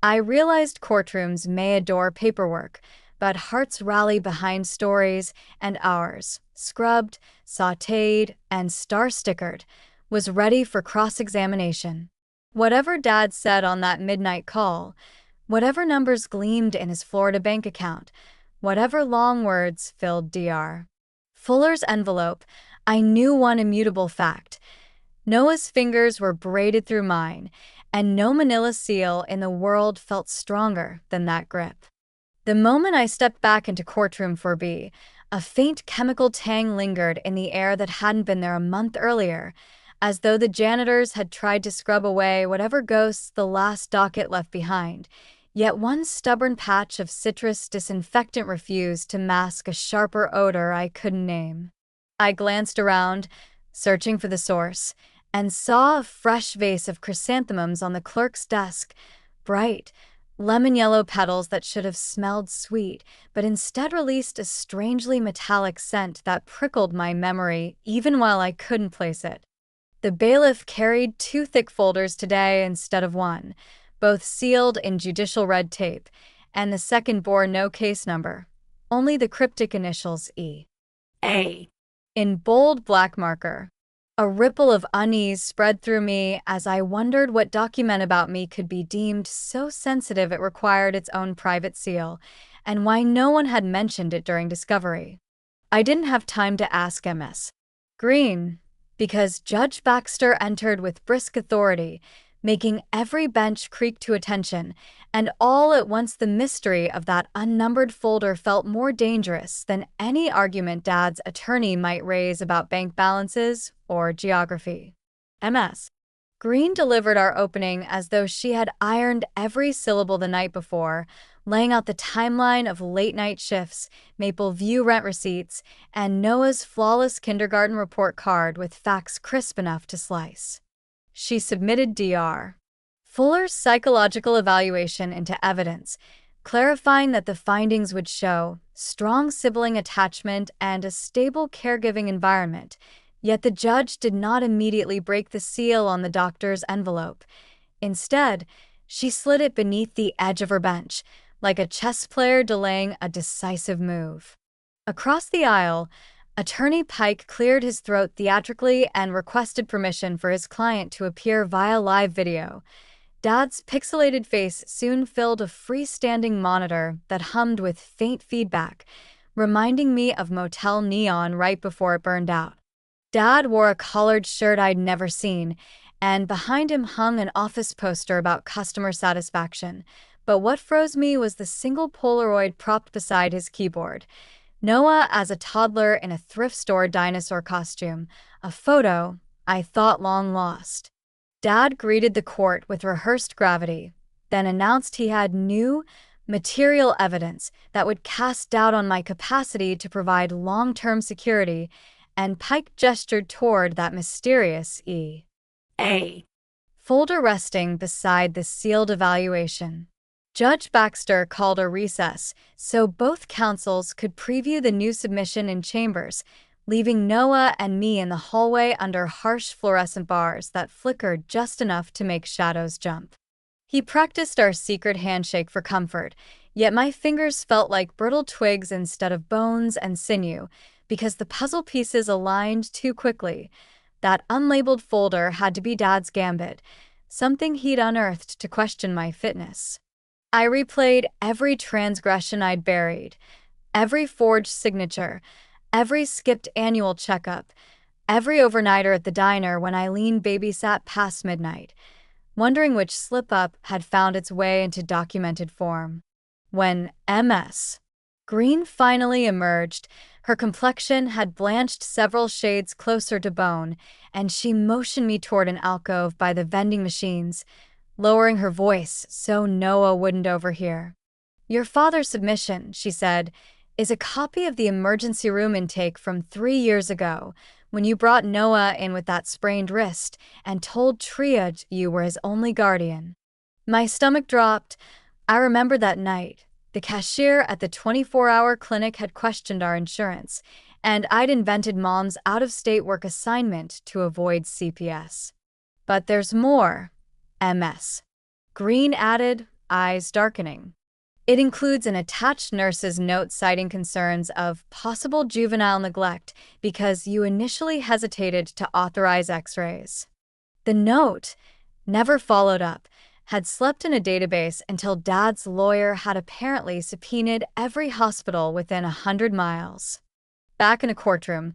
I realized courtrooms may adore paperwork, but hearts rally behind stories, and ours, scrubbed, sautéed, and star-stickered, was ready for cross-examination. Whatever Dad said on that midnight call, whatever numbers gleamed in his Florida bank account, whatever long words filled Dr. Fuller's envelope, I knew one immutable fact. Noah's fingers were braided through mine, and no manila seal in the world felt stronger than that grip. The moment I stepped back into courtroom 4B, a faint chemical tang lingered in the air that hadn't been there a month earlier, as though the janitors had tried to scrub away whatever ghosts the last docket left behind. Yet one stubborn patch of citrus disinfectant refused to mask a sharper odor I couldn't name. I glanced around, searching for the source, and saw a fresh vase of chrysanthemums on the clerk's desk, bright, lemon-yellow petals that should have smelled sweet, but instead released a strangely metallic scent that prickled my memory even while I couldn't place it. The bailiff carried 2 thick folders today instead of 1, both sealed in judicial red tape, and the second bore no case number, only the cryptic initials E.A. in bold black marker. A ripple of unease spread through me as I wondered what document about me could be deemed so sensitive it required its own private seal, and why no one had mentioned it during discovery. I didn't have time to ask MS. Green, because Judge Baxter entered with brisk authority, making every bench creak to attention, and all at once the mystery of that unnumbered folder felt more dangerous than any argument Dad's attorney might raise about bank balances or geography. MS. Green delivered our opening as though she had ironed every syllable the night before, laying out the timeline of late-night shifts, Maple View rent receipts, and Noah's flawless kindergarten report card with facts crisp enough to slice. She submitted Dr. Fuller's psychological evaluation into evidence, clarifying that the findings would show strong sibling attachment and a stable caregiving environment, yet the judge did not immediately break the seal on the doctor's envelope. Instead, she slid it beneath the edge of her bench, like a chess player delaying a decisive move. Across the aisle, Attorney Pike cleared his throat theatrically and requested permission for his client to appear via live video. Dad's pixelated face soon filled a freestanding monitor that hummed with faint feedback, reminding me of motel neon right before it burned out. Dad wore a collared shirt I'd never seen, and behind him hung an office poster about customer satisfaction, But what froze me was the single Polaroid propped beside his keyboard. Noah as a toddler in a thrift store dinosaur costume, a photo I thought long lost. Dad greeted the court with rehearsed gravity, then announced he had new, material evidence that would cast doubt on my capacity to provide long-term security, and Pike gestured toward that mysterious E.A. folder resting beside the sealed evaluation. Judge Baxter called a recess so both counsels could preview the new submission in chambers, leaving Noah and me in the hallway under harsh fluorescent bars that flickered just enough to make shadows jump. He practiced our secret handshake for comfort, yet my fingers felt like brittle twigs instead of bones and sinew, because the puzzle pieces aligned too quickly. That unlabeled folder had to be Dad's gambit, something he'd unearthed to question my fitness. I replayed every transgression I'd buried, every forged signature, every skipped annual checkup, every overnighter at the diner when Eileen babysat past midnight, wondering which slip-up had found its way into documented form. When Ms. Green finally emerged, her complexion had blanched several shades closer to bone, and she motioned me toward an alcove by the vending machines, lowering her voice so Noah wouldn't overhear. "Your father's submission," she said, "is a copy of the emergency room intake from 3 years ago, when you brought Noah in with that sprained wrist and told triage you were his only guardian." My stomach dropped. I remember that night. The cashier at the 24-hour clinic had questioned our insurance, and I'd invented Mom's out-of-state work assignment to avoid CPS. "But there's more," Ms. Green added, eyes darkening. "It includes an attached nurse's note citing concerns of possible juvenile neglect because you initially hesitated to authorize X-rays." The note, never followed up, had slept in a database until Dad's lawyer had apparently subpoenaed every hospital within 100 miles. Back in a courtroom,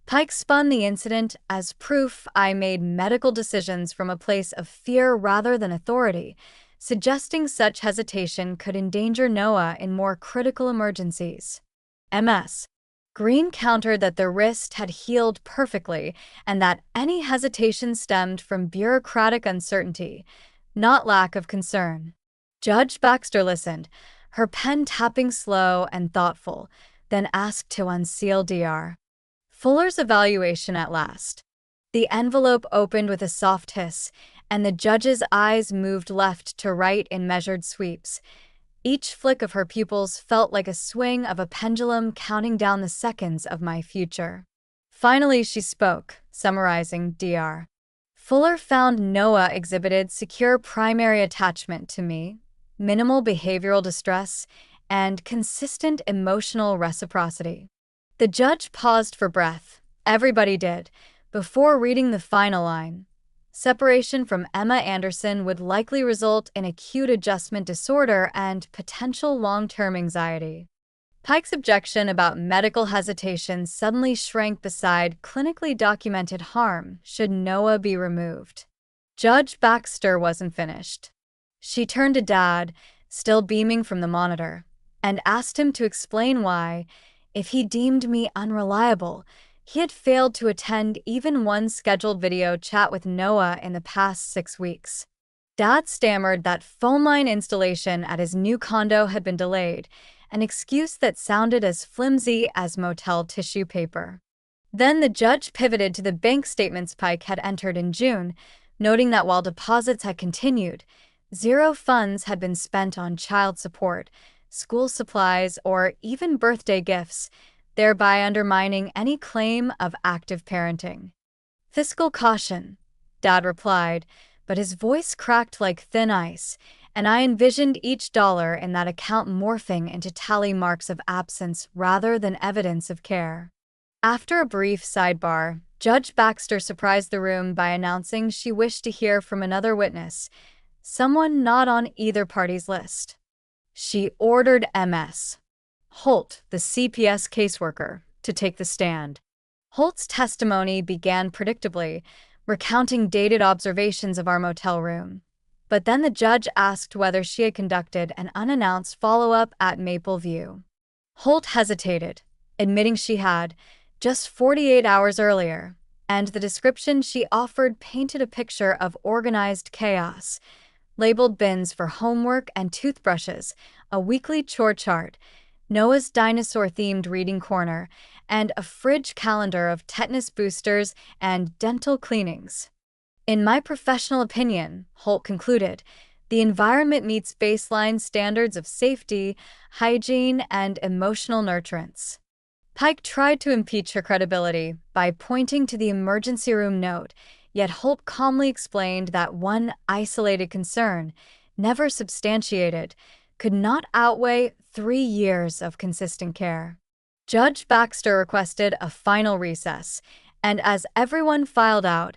Pike spun the incident as proof I made medical decisions from a place of fear rather than authority, suggesting such hesitation could endanger Noah in more critical emergencies. Ms. Green countered that the wrist had healed perfectly and that any hesitation stemmed from bureaucratic uncertainty, not lack of concern. Judge Baxter listened, her pen tapping slow and thoughtful, then asked to unseal Dr. Fuller's evaluation at last. The envelope opened with a soft hiss, and the judge's eyes moved left to right in measured sweeps. Each flick of her pupils felt like a swing of a pendulum counting down the seconds of my future. Finally, she spoke, summarizing Dr. Fuller found Noah exhibited secure primary attachment to me, minimal behavioral distress, and consistent emotional reciprocity. The judge paused for breath. Everybody did, before reading the final line. Separation from Emma Anderson would likely result in acute adjustment disorder and potential long-term anxiety. Pike's objection about medical hesitation suddenly shrank beside clinically documented harm should Noah be removed. Judge Baxter wasn't finished. She turned to Dad, still beaming from the monitor, and asked him to explain why, if he deemed me unreliable, he had failed to attend even one scheduled video chat with Noah in the past 6 weeks. Dad stammered that phone line installation at his new condo had been delayed, an excuse that sounded as flimsy as motel tissue paper. Then the judge pivoted to the bank statements Pike had entered in June, noting that while deposits had continued, zero funds had been spent on child support, school supplies, or even birthday gifts, thereby undermining any claim of active parenting. "Fiscal caution," Dad replied, but his voice cracked like thin ice, and I envisioned each dollar in that account morphing into tally marks of absence rather than evidence of care. After a brief sidebar, Judge Baxter surprised the room by announcing she wished to hear from another witness, someone not on either party's list. She ordered Ms. Holt, the CPS caseworker, to take the stand. Holt's testimony began predictably, recounting dated observations of our motel room. But then the judge asked whether she had conducted an unannounced follow-up at Maple View. Holt hesitated, admitting she had, just 48 hours earlier, and the description she offered painted a picture of organized chaos. Labeled bins for homework and toothbrushes, a weekly chore chart, Noah's dinosaur-themed reading corner, and a fridge calendar of tetanus boosters and dental cleanings. In my professional opinion, Holt concluded, the environment meets baseline standards of safety, hygiene, and emotional nurturance. Pike tried to impeach her credibility by pointing to the emergency room note, yet Holt calmly explained that one isolated concern, never substantiated, could not outweigh 3 years of consistent care. Judge Baxter requested a final recess, and as everyone filed out,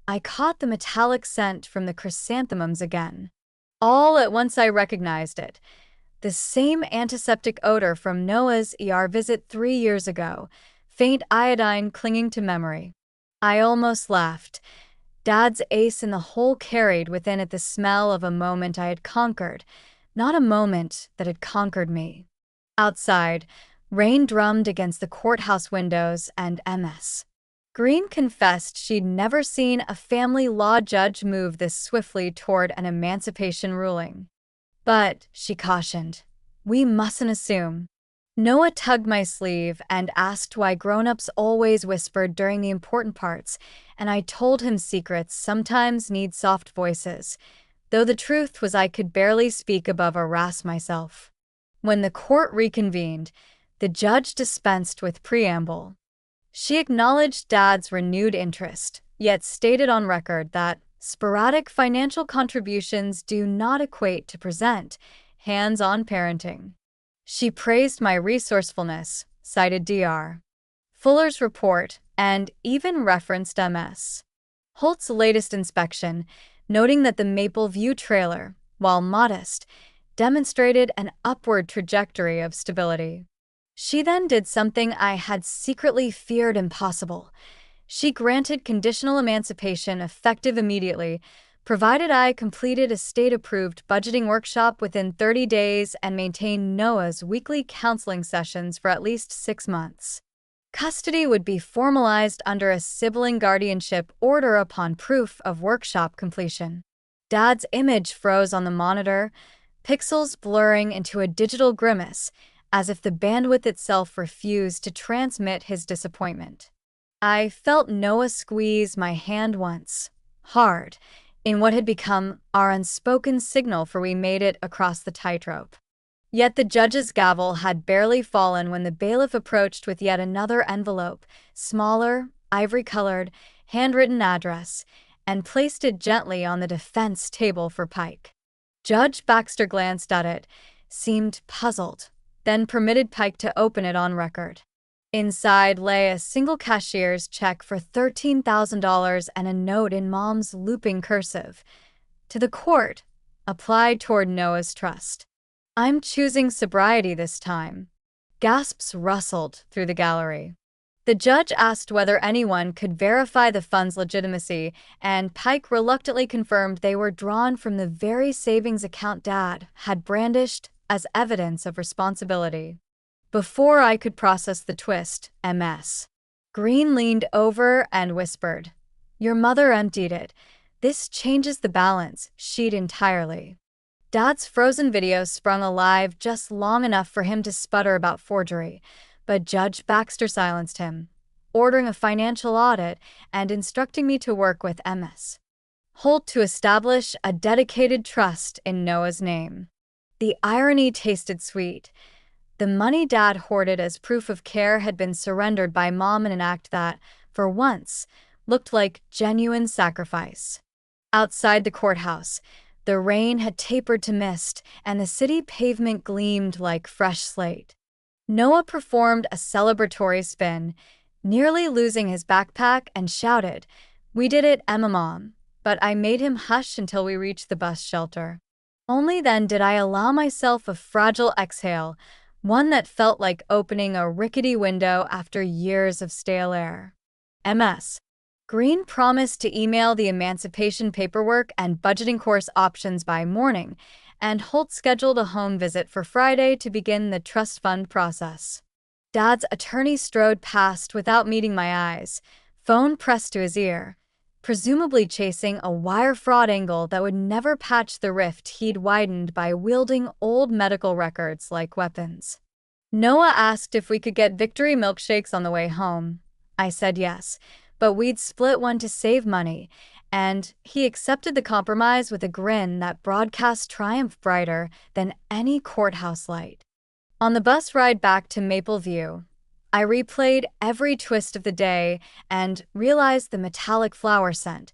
I caught the metallic scent from the chrysanthemums again. All at once I recognized it. The same antiseptic odor from Noah's ER visit 3 years ago, faint iodine clinging to memory. I almost laughed. Dad's ace in the hole carried within it the smell of a moment I had conquered, not a moment that had conquered me. Outside, rain drummed against the courthouse windows and Ms. Green confessed she'd never seen a family law judge move this swiftly toward an emancipation ruling. But, she cautioned, we mustn't assume. Noah tugged my sleeve and asked why grown-ups always whispered during the important parts, and I told him secrets sometimes need soft voices, though the truth was I could barely speak above or rasp myself. When the court reconvened, the judge dispensed with preamble. She acknowledged Dad's renewed interest, yet stated on record that sporadic financial contributions do not equate to present hands-on parenting. She praised my resourcefulness, cited Dr. Fuller's report, and even referenced Ms. Holt's latest inspection, noting that the Maple View trailer, while modest, demonstrated an upward trajectory of stability. She then did something I had secretly feared impossible. She granted conditional emancipation effective immediately, provided I completed a state-approved budgeting workshop within 30 days and maintained Noah's weekly counseling sessions for at least 6 months. Custody would be formalized under a sibling guardianship order upon proof of workshop completion. Dad's image froze on the monitor, pixels blurring into a digital grimace, as if the bandwidth itself refused to transmit his disappointment. I felt Noah squeeze my hand once, hard, in what had become our unspoken signal for we made it across the tightrope. Yet the judge's gavel had barely fallen when the bailiff approached with yet another envelope, smaller, ivory-colored, handwritten address, and placed it gently on the defense table for Pike. Judge Baxter glanced at it, seemed puzzled, then permitted Pike to open it on record. Inside lay a single cashier's check for $13,000 and a note in Mom's looping cursive. To the court, applied toward Noah's trust. I'm choosing sobriety this time. Gasps rustled through the gallery. The judge asked whether anyone could verify the fund's legitimacy, and Pike reluctantly confirmed they were drawn from the very savings account Dad had brandished as evidence of responsibility. Before I could process the twist, Ms. Green leaned over and whispered, "Your mother emptied it. This changes the balance sheet entirely." Dad's frozen video sprung alive just long enough for him to sputter about forgery, but Judge Baxter silenced him, ordering a financial audit and instructing me to work with Ms. Holt to establish a dedicated trust in Noah's name. The irony tasted sweet. The money Dad hoarded as proof of care had been surrendered by Mom in an act that, for once, looked like genuine sacrifice. Outside the courthouse, the rain had tapered to mist, and the city pavement gleamed like fresh slate. Noah performed a celebratory spin, nearly losing his backpack, and shouted, "We did it, Emma Mom," but I made him hush until we reached the bus shelter. Only then did I allow myself a fragile exhale, one that felt like opening a rickety window after years of stale air. Ms. Green promised to email the emancipation paperwork and budgeting course options by morning, and Holt scheduled a home visit for Friday to begin the trust fund process. Dad's attorney strode past without meeting my eyes, phone pressed to his ear, presumably chasing a wire fraud angle that would never patch the rift he'd widened by wielding old medical records like weapons. Noah asked if we could get victory milkshakes on the way home. I said yes, but we'd split one to save money, and he accepted the compromise with a grin that broadcast triumph brighter than any courthouse light. On the bus ride back to Maple View, I replayed every twist of the day and realized the metallic flower scent,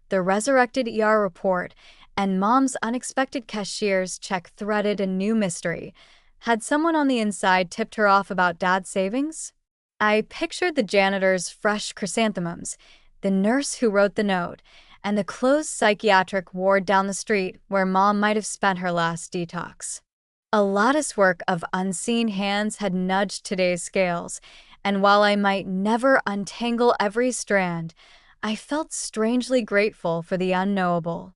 the resurrected ER report, and Mom's unexpected cashier's check threaded a new mystery. Had someone on the inside tipped her off about Dad's savings? I pictured the janitor's fresh chrysanthemums, the nurse who wrote the note, and the closed psychiatric ward down the street where Mom might have spent her last detox. A lattice work of unseen hands had nudged today's scales, and while I might never untangle every strand, I felt strangely grateful for the unknowable.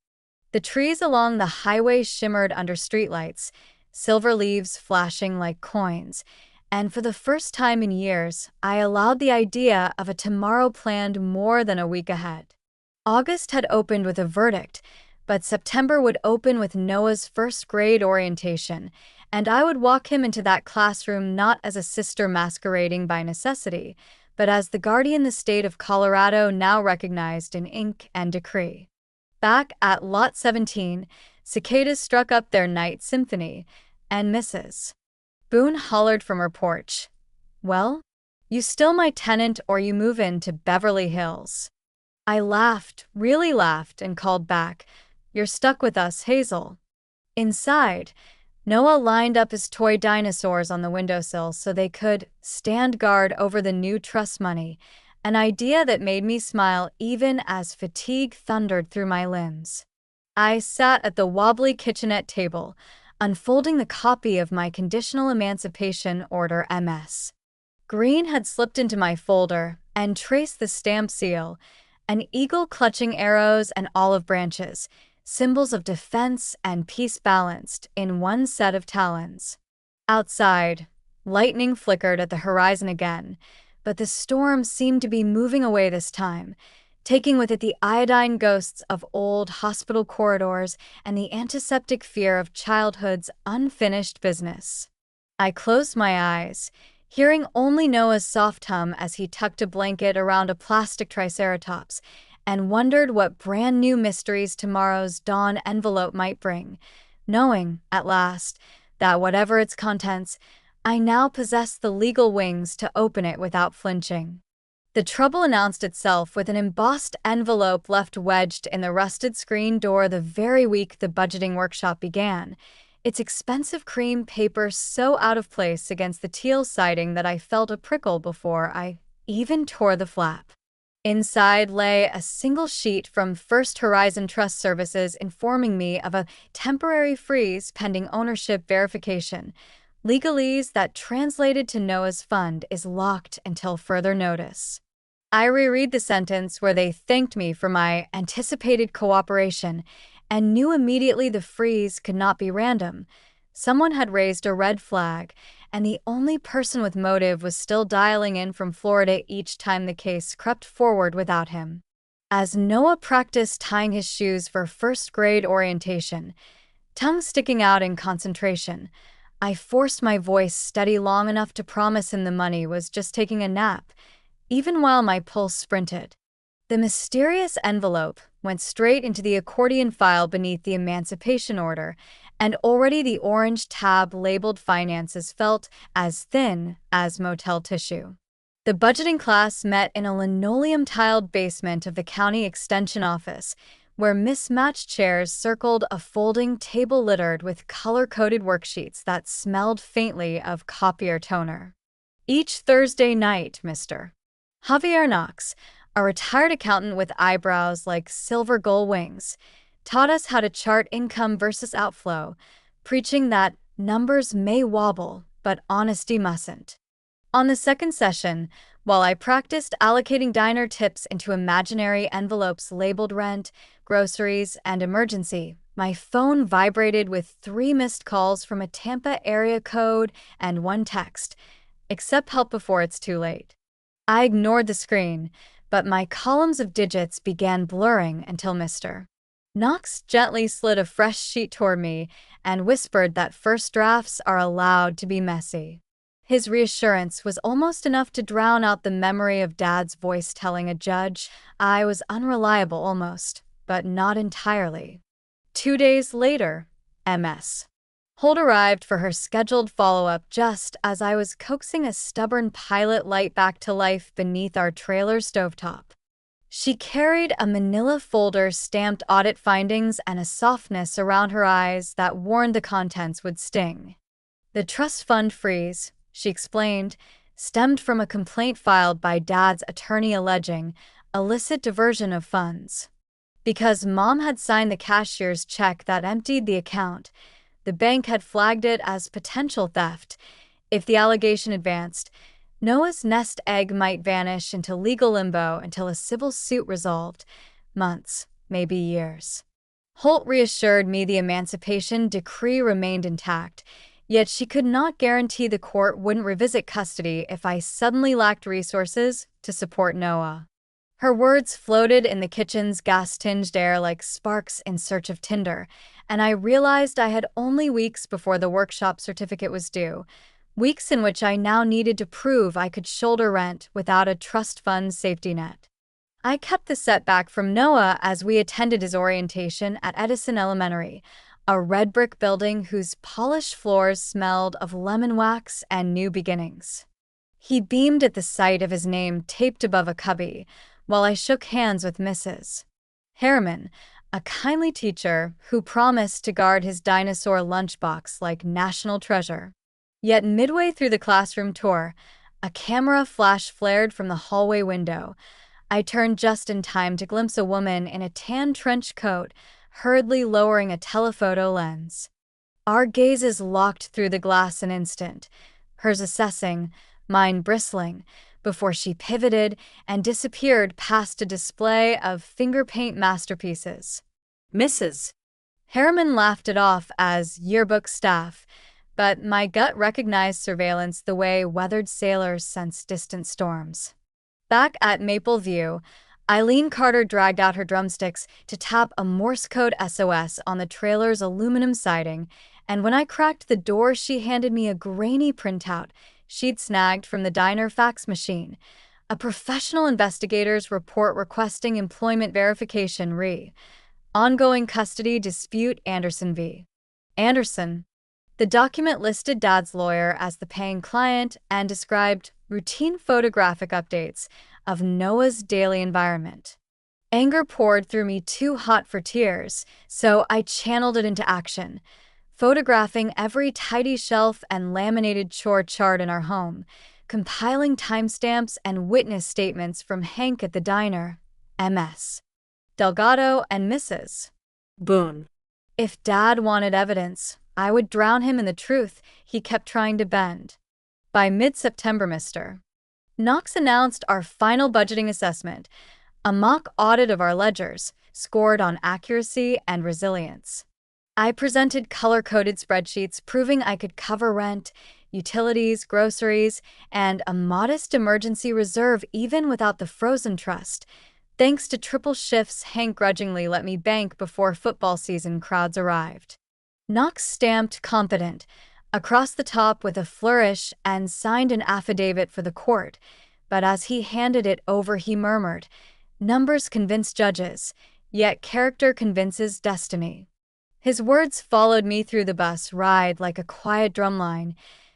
The trees along the highway shimmered under streetlights, silver leaves flashing like coins, and for the first time in years, I allowed the idea of a tomorrow planned more than a week ahead. August had opened with a verdict, but September would open with Noah's first grade orientation, and I would walk him into that classroom not as a sister masquerading by necessity, but as the guardian the state of Colorado now recognized in ink and decree. Back at Lot 17, cicadas struck up their night symphony, and Mrs. Boone hollered from her porch, "Well, you still my tenant or you move into Beverly Hills." I laughed, really laughed, and called back, "You're stuck with us, Hazel." Inside, Noah lined up his toy dinosaurs on the windowsill so they could stand guard over the new trust money, an idea that made me smile even as fatigue thundered through my limbs. I sat at the wobbly kitchenette table, unfolding the copy of my conditional emancipation order MS. Green had slipped into my folder and traced the stamp seal, an eagle clutching arrows and olive branches, symbols of defense and peace balanced in one set of talons. Outside, lightning flickered at the horizon again, but the storm seemed to be moving away this time, taking with it the iodine ghosts of old hospital corridors and the antiseptic fear of childhood's unfinished business. I closed my eyes, hearing only Noah's soft hum as he tucked a blanket around a plastic triceratops, and wondered what brand new mysteries tomorrow's dawn envelope might bring, knowing, at last, that whatever its contents, I now possessed the legal wings to open it without flinching. The trouble announced itself with an embossed envelope left wedged in the rusted screen door the very week the budgeting workshop began, its expensive cream paper so out of place against the teal siding that I felt a prickle before I even tore the flap. Inside lay a single sheet from First Horizon Trust Services informing me of a temporary freeze pending ownership verification. Legalese that translated to Noah's fund is locked until further notice. I reread the sentence where they thanked me for my anticipated cooperation and knew immediately the freeze could not be random. Someone had raised a red flag, and the only person with motive was still dialing in from Florida each time the case crept forward without him. As Noah practiced tying his shoes for first-grade orientation, tongue sticking out in concentration, I forced my voice steady long enough to promise him the money was just taking a nap, even while my pulse sprinted. The mysterious envelope went straight into the accordion file beneath the emancipation order, and already the orange tab labeled finances felt as thin as motel tissue. The budgeting class met in a linoleum-tiled basement of the county extension office, where mismatched chairs circled a folding table littered with color-coded worksheets that smelled faintly of copier toner. Each Thursday night, Mr. Javier Knox, a retired accountant with eyebrows like silver gull wings, taught us how to chart income versus outflow, preaching that numbers may wobble, but honesty mustn't. On the second session, while I practiced allocating diner tips into imaginary envelopes labeled rent, groceries, and emergency. My phone vibrated with 3 missed calls from a Tampa area code and 1 text. Accept help before it's too late. I ignored the screen, but my columns of digits began blurring until Mr. Knox gently slid a fresh sheet toward me and whispered that first drafts are allowed to be messy. His reassurance was almost enough to drown out the memory of Dad's voice telling a judge I was unreliable almost, but not entirely. 2 days later, Ms. Holt arrived for her scheduled follow-up just as I was coaxing a stubborn pilot light back to life beneath our trailer stovetop. She carried a manila folder stamped audit findings and a softness around her eyes that warned the contents would sting. The trust fund freeze, she explained, stemmed from a complaint filed by Dad's attorney alleging illicit diversion of funds. Because Mom had signed the cashier's check that emptied the account, the bank had flagged it as potential theft. If the allegation advanced, Noah's nest egg might vanish into legal limbo until a civil suit resolved. Months, maybe years. Holt reassured me the emancipation decree remained intact, yet she could not guarantee the court wouldn't revisit custody if I suddenly lacked resources to support Noah. Her words floated in the kitchen's gas-tinged air like sparks in search of tinder, and I realized I had only weeks before the workshop certificate was due, weeks in which I now needed to prove I could shoulder rent without a trust fund safety net. I kept the setback from Noah as we attended his orientation at Edison Elementary, a red brick building whose polished floors smelled of lemon wax and new beginnings. He beamed at the sight of his name taped above a cubby, while I shook hands with Mrs. Harriman, a kindly teacher who promised to guard his dinosaur lunchbox like national treasure. Yet midway through the classroom tour, a camera flash flared from the hallway window. I turned just in time to glimpse a woman in a tan trench coat, hurriedly lowering a telephoto lens. Our gazes locked through the glass an instant, hers assessing, mine bristling, before she pivoted and disappeared past a display of finger paint masterpieces. Mrs. Harriman laughed it off as yearbook staff, but my gut recognized surveillance the way weathered sailors sense distant storms. Back at Maple View, Eileen Carter dragged out her drumsticks to tap a Morse code SOS on the trailer's aluminum siding, and when I cracked the door, she handed me a grainy printout she'd snagged from the diner fax machine. A professional investigator's report requesting employment verification ongoing custody dispute Anderson v. Anderson. The document listed Dad's lawyer as the paying client and described routine photographic updates of Noah's daily environment. Anger poured through me too hot for tears, so I channeled it into action, photographing every tidy shelf and laminated chore chart in our home, compiling timestamps and witness statements from Hank at the diner, Ms. Delgado, and Mrs. Boone. If Dad wanted evidence, I would drown him in the truth he kept trying to bend. By mid-September, Mr. Knox announced our final budgeting assessment, a mock audit of our ledgers, scored on accuracy and resilience. I presented color-coded spreadsheets proving I could cover rent, utilities, groceries, and a modest emergency reserve even without the frozen trust. Thanks to triple shifts, Hank grudgingly let me bank before football season crowds arrived. Knox stamped competent across the top with a flourish and signed an affidavit for the court, but as he handed it over he murmured, "Numbers convince judges, yet character convinces destiny." His words followed me through the bus ride like a quiet drumline,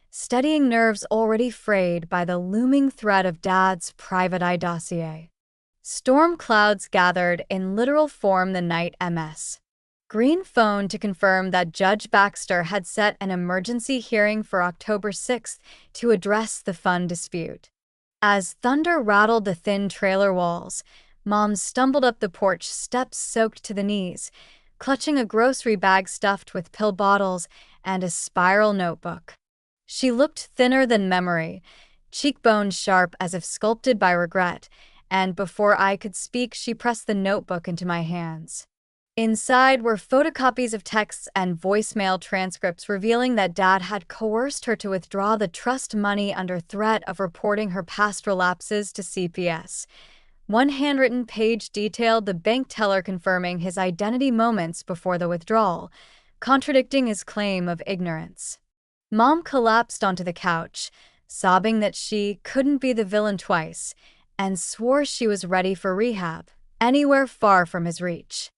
steadying nerves already frayed by the looming threat of Dad's private eye dossier. Storm clouds gathered in literal form the night Ms. Green phoned to confirm that Judge Baxter had set an emergency hearing for October 6th to address the fund dispute. As thunder rattled the thin trailer walls, Mom stumbled up the porch steps soaked to the knees, clutching a grocery bag stuffed with pill bottles and a spiral notebook. She looked thinner than memory, cheekbones sharp as if sculpted by regret, and before I could speak, she pressed the notebook into my hands. Inside were photocopies of texts and voicemail transcripts revealing that Dad had coerced her to withdraw the trust money under threat of reporting her past relapses to CPS. One handwritten page detailed the bank teller confirming his identity moments before the withdrawal, contradicting his claim of ignorance. Mom collapsed onto the couch, sobbing that she couldn't be the villain twice, and swore she was ready for rehab, anywhere far from his reach.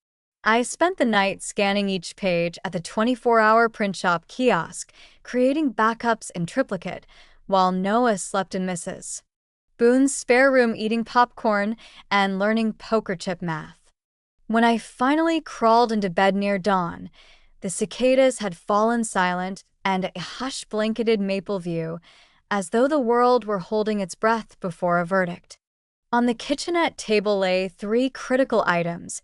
I spent the night scanning each page at the 24-hour print shop kiosk, creating backups in triplicate, while Noah slept in Mrs. Boone's spare room eating popcorn and learning poker chip math. When I finally crawled into bed near dawn, the cicadas had fallen silent and a hush-blanketed maple view, as though the world were holding its breath before a verdict. On the kitchenette table lay 3 critical items: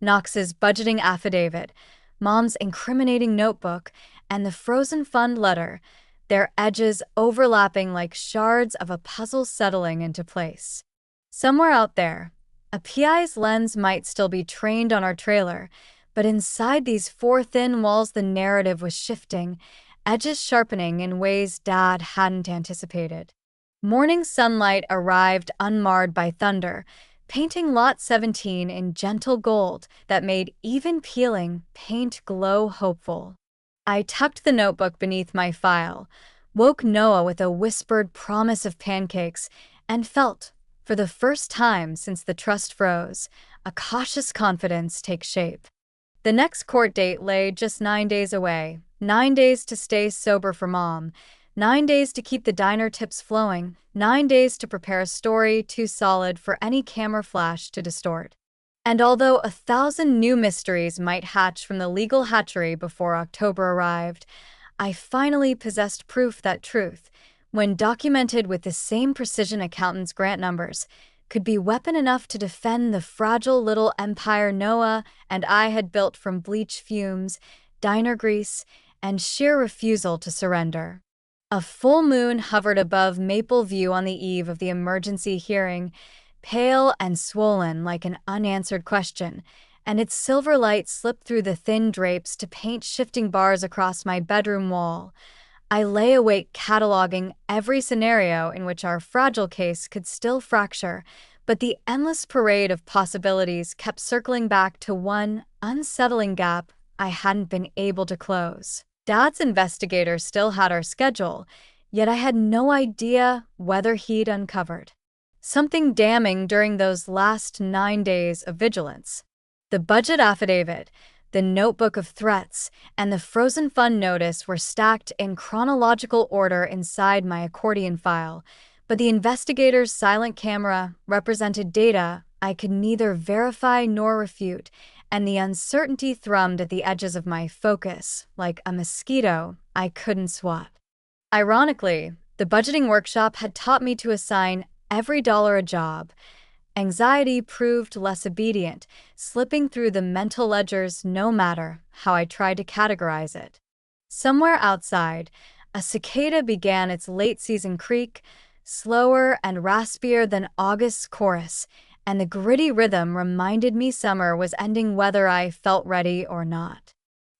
Knox's budgeting affidavit, Mom's incriminating notebook, and the frozen fund letter, their edges overlapping like shards of a puzzle settling into place. Somewhere out there, a PI's lens might still be trained on our trailer, but inside these 4 thin walls the narrative was shifting, edges sharpening in ways Dad hadn't anticipated. Morning sunlight arrived unmarred by thunder, painting Lot 17 in gentle gold that made even peeling paint glow hopeful. I tucked the notebook beneath my file, woke Noah with a whispered promise of pancakes, and felt, for the first time since the trust froze, a cautious confidence take shape. The next court date lay just 9 days away, 9 days to stay sober for Mom, 9 days to keep the diner tips flowing, 9 days to prepare a story too solid for any camera flash to distort. And although 1,000 new mysteries might hatch from the legal hatchery before October arrived, I finally possessed proof that truth, when documented with the same precision accountants' grant numbers, could be weapon enough to defend the fragile little empire Noah and I had built from bleach fumes, diner grease, and sheer refusal to surrender. A full moon hovered above Maple View on the eve of the emergency hearing, pale and swollen like an unanswered question, and its silver light slipped through the thin drapes to paint shifting bars across my bedroom wall. I lay awake cataloging every scenario in which our fragile case could still fracture, but the endless parade of possibilities kept circling back to one unsettling gap I hadn't been able to close. Dad's investigator still had our schedule, yet I had no idea whether he'd uncovered something damning during those last 9 days of vigilance. The budget affidavit, the notebook of threats, and the frozen fund notice were stacked in chronological order inside my accordion file, but the investigator's silent camera represented data I could neither verify nor refute, and the uncertainty thrummed at the edges of my focus, like a mosquito I couldn't swat. Ironically, the budgeting workshop had taught me to assign every dollar a job. Anxiety proved less obedient, slipping through the mental ledgers no matter how I tried to categorize it. Somewhere outside, a cicada began its late-season creak, slower and raspier than August's chorus, and the gritty rhythm reminded me summer was ending whether I felt ready or not.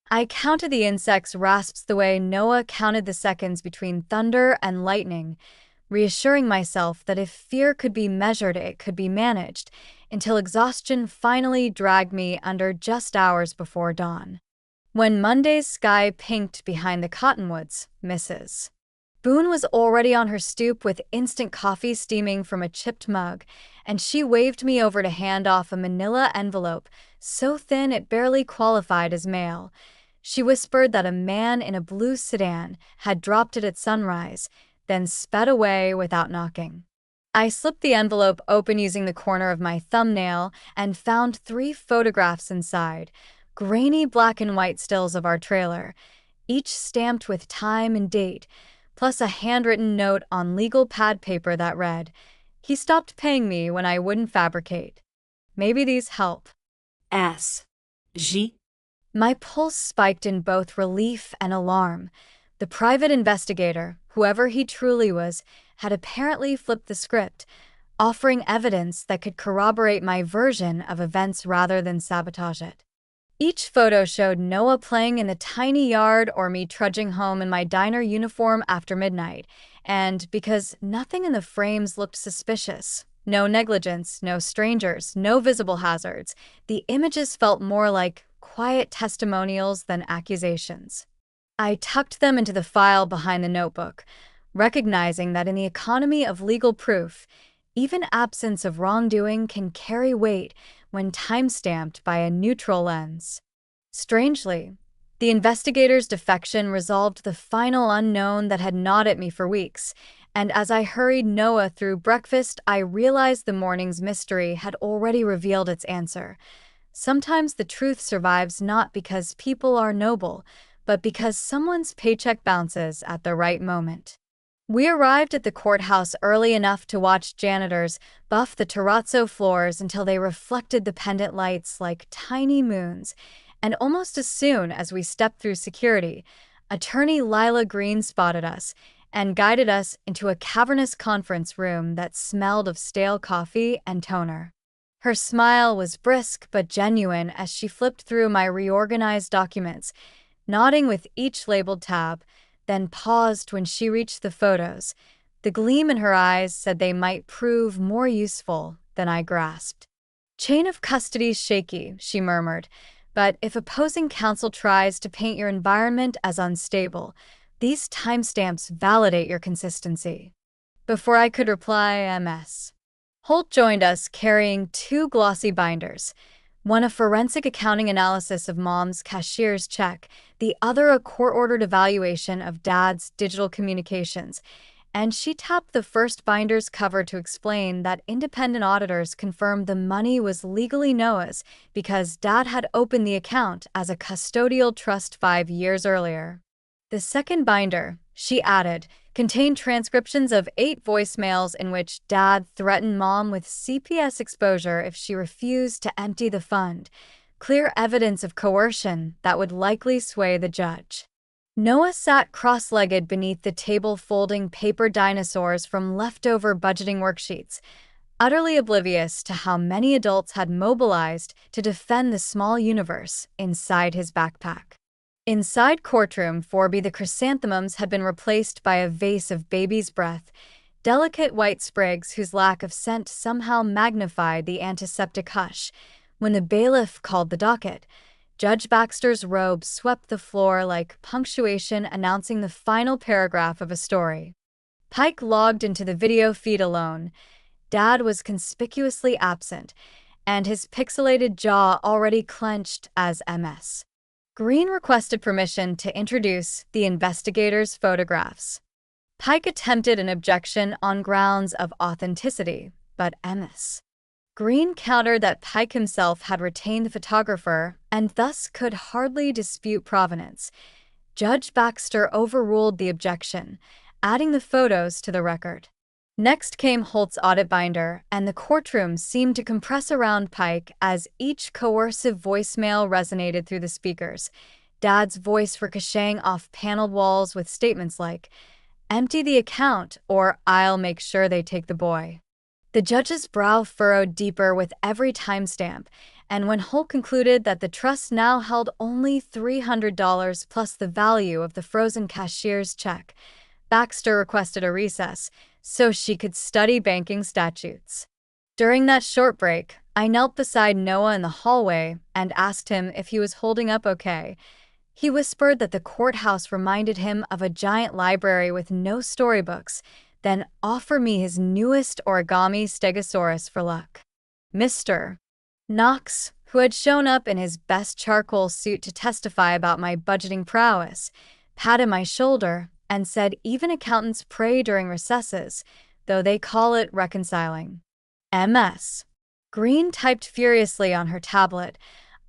I counted the insects' rasps the way Noah counted the seconds between thunder and lightning, reassuring myself that if fear could be measured, it could be managed, until exhaustion finally dragged me under just hours before dawn. When Monday's sky pinked behind the cottonwoods, Mrs. Boone was already on her stoop with instant coffee steaming from a chipped mug, and she waved me over to hand off a manila envelope so thin it barely qualified as mail. She whispered that a man in a blue sedan had dropped it at sunrise, then sped away without knocking. I slipped the envelope open using the corner of my thumbnail and found 3 photographs inside, grainy black and white stills of our trailer, each stamped with time and date, plus a handwritten note on legal pad paper that read, "He stopped paying me when I wouldn't fabricate. Maybe these help." S. G. My pulse spiked in both relief and alarm. The private investigator, whoever he truly was, had apparently flipped the script, offering evidence that could corroborate my version of events rather than sabotage it. Each photo showed Noah playing in the tiny yard or me trudging home in my diner uniform after midnight, and because nothing in the frames looked suspicious, no negligence, no strangers, no visible hazards, the images felt more like quiet testimonials than accusations. I tucked them into the file behind the notebook, recognizing that in the economy of legal proof, even absence of wrongdoing can carry weight when time-stamped by a neutral lens. Strangely, the investigator's defection resolved the final unknown that had gnawed at me for weeks, and as I hurried Noah through breakfast, I realized the morning's mystery had already revealed its answer. Sometimes the truth survives not because people are noble, but because someone's paycheck bounces at the right moment. We arrived at the courthouse early enough to watch janitors buff the terrazzo floors until they reflected the pendant lights like tiny moons, and almost as soon as we stepped through security, Attorney Lila Green spotted us and guided us into a cavernous conference room that smelled of stale coffee and toner. Her smile was brisk but genuine as she flipped through my reorganized documents, nodding with each labeled tab, then paused when she reached the photos. The gleam in her eyes said they might prove more useful than I grasped. "Chain of custody's shaky," she murmured, "but if opposing counsel tries to paint your environment as unstable, these timestamps validate your consistency." Before I could reply, MS. Holt joined us carrying two glossy binders, one a forensic accounting analysis of Mom's cashier's check, the other a court-ordered evaluation of Dad's digital communications, and she tapped the first binder's cover to explain that independent auditors confirmed the money was legally Noah's because Dad had opened the account as a custodial trust 5 years earlier. The second binder, she added, contained transcriptions of 8 voicemails in which Dad threatened Mom with CPS exposure if she refused to empty the fund, clear evidence of coercion that would likely sway the judge. Noah sat cross-legged beneath the table folding paper dinosaurs from leftover budgeting worksheets, utterly oblivious to how many adults had mobilized to defend the small universe inside his backpack. Inside courtroom 4B, the chrysanthemums had been replaced by a vase of baby's breath, delicate white sprigs whose lack of scent somehow magnified the antiseptic hush. When the bailiff called the docket, Judge Baxter's robe swept the floor like punctuation announcing the final paragraph of a story. Pike logged into the video feed alone. Dad was conspicuously absent, and his pixelated jaw already clenched as MS. Green requested permission to introduce the investigator's photographs. Pike attempted an objection on grounds of authenticity, but MS. Green countered that Pike himself had retained the photographer and thus could hardly dispute provenance. Judge Baxter overruled the objection, adding the photos to the record. Next came Holt's audit binder, and the courtroom seemed to compress around Pike as each coercive voicemail resonated through the speakers, Dad's voice ricocheting off paneled walls with statements like, "Empty the account," or "I'll make sure they take the boy." The judge's brow furrowed deeper with every timestamp, and when Holt concluded that the trust now held only $300 plus the value of the frozen cashier's check, Baxter requested a recess so she could study banking statutes. During that short break, I knelt beside Noah in the hallway and asked him if he was holding up okay. He whispered that the courthouse reminded him of a giant library with no storybooks, then offered me his newest origami stegosaurus for luck. Mr. Knox, who had shown up in his best charcoal suit to testify about my budgeting prowess, patted my shoulder and said even accountants pray during recesses, though they call it reconciling. MS. Green typed furiously on her tablet,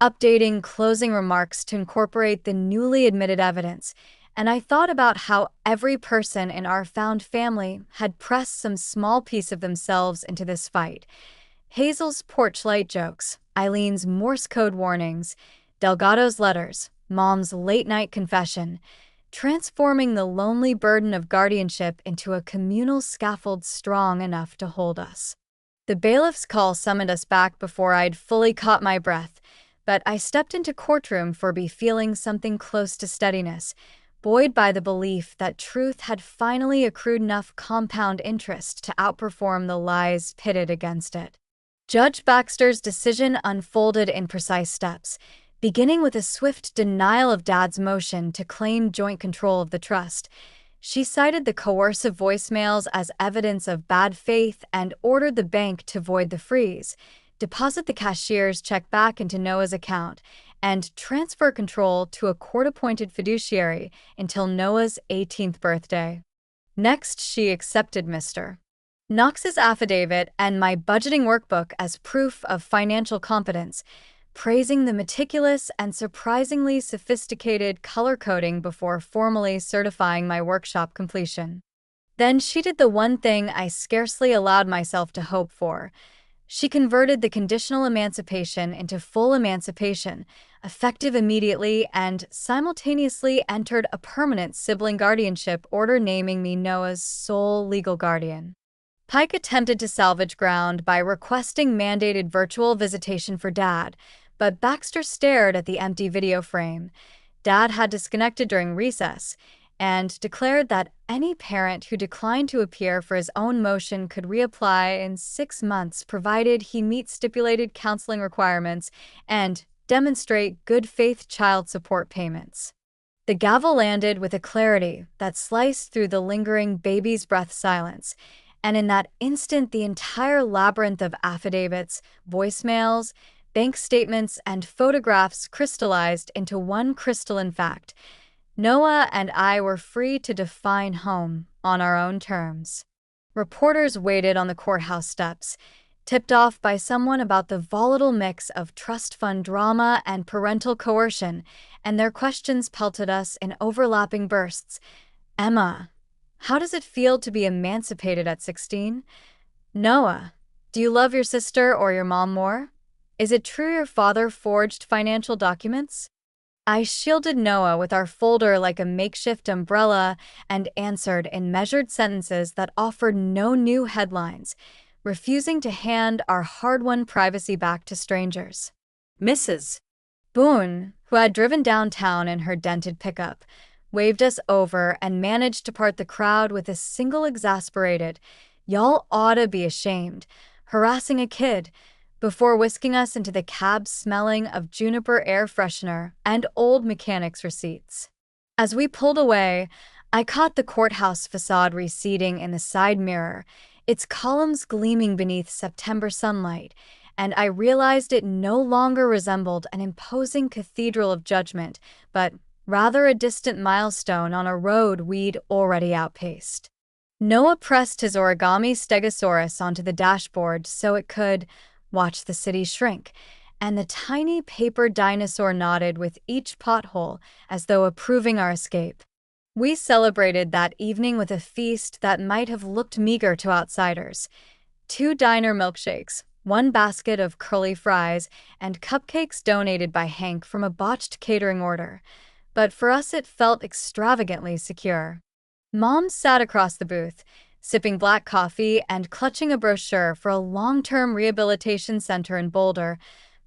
updating closing remarks to incorporate the newly admitted evidence, and I thought about how every person in our found family had pressed some small piece of themselves into this fight. Hazel's porch light jokes, Eileen's Morse code warnings, Delgado's letters, Mom's late-night confession, transforming the lonely burden of guardianship into a communal scaffold strong enough to hold us. The bailiff's call summoned us back before I'd fully caught my breath, but I stepped into courtroom for feeling something close to steadiness, buoyed by the belief that truth had finally accrued enough compound interest to outperform the lies pitted against it. Judge Baxter's decision unfolded in precise steps, beginning with a swift denial of Dad's motion to claim joint control of the trust. She cited the coercive voicemails as evidence of bad faith and ordered the bank to void the freeze, deposit the cashier's check back into Noah's account, and transfer control to a court-appointed fiduciary until Noah's 18th birthday. Next, she accepted Mr. Knox's affidavit and my budgeting workbook as proof of financial competence, praising the meticulous and surprisingly sophisticated color coding before formally certifying my workshop completion. Then she did the one thing I scarcely allowed myself to hope for. She converted the conditional emancipation into full emancipation, effective immediately, and simultaneously entered a permanent sibling guardianship order naming me Noah's sole legal guardian. Pike attempted to salvage ground by requesting mandated virtual visitation for Dad, but Baxter stared at the empty video frame. Dad had disconnected during recess, and declared that any parent who declined to appear for his own motion could reapply in 6 months provided he meet stipulated counseling requirements and demonstrate good faith child support payments. The gavel landed with a clarity that sliced through the lingering baby's breath silence, and in that instant the entire labyrinth of affidavits, voicemails, bank statements, and photographs crystallized into one crystalline fact. Noah and I were free to define home on our own terms. Reporters waited on the courthouse steps, tipped off by someone about the volatile mix of trust fund drama and parental coercion, and their questions pelted us in overlapping bursts. Emma, how does it feel to be emancipated at 16? Noah, do you love your sister or your mom more? Is it true your father forged financial documents? I shielded Noah with our folder like a makeshift umbrella and answered in measured sentences that offered no new headlines, refusing to hand our hard-won privacy back to strangers. Mrs. Boone, who had driven downtown in her dented pickup, waved us over and managed to part the crowd with a single exasperated, "Y'all oughta be ashamed," harassing a kid, before whisking us into the cab smelling of juniper air freshener and old mechanics' receipts. As we pulled away, I caught the courthouse facade receding in the side mirror, its columns gleaming beneath September sunlight, and I realized it no longer resembled an imposing cathedral of judgment, but rather a distant milestone on a road we'd already outpaced. Noah pressed his origami stegosaurus onto the dashboard so it could watch the city shrink, and the tiny paper dinosaur nodded with each pothole as though approving our escape. We celebrated that evening with a feast that might have looked meager to outsiders. 2 diner milkshakes, 1 basket of curly fries, and cupcakes donated by Hank from a botched catering order. But for us it felt extravagantly secure. Mom sat across the booth, sipping black coffee and clutching a brochure for a long-term rehabilitation center in Boulder,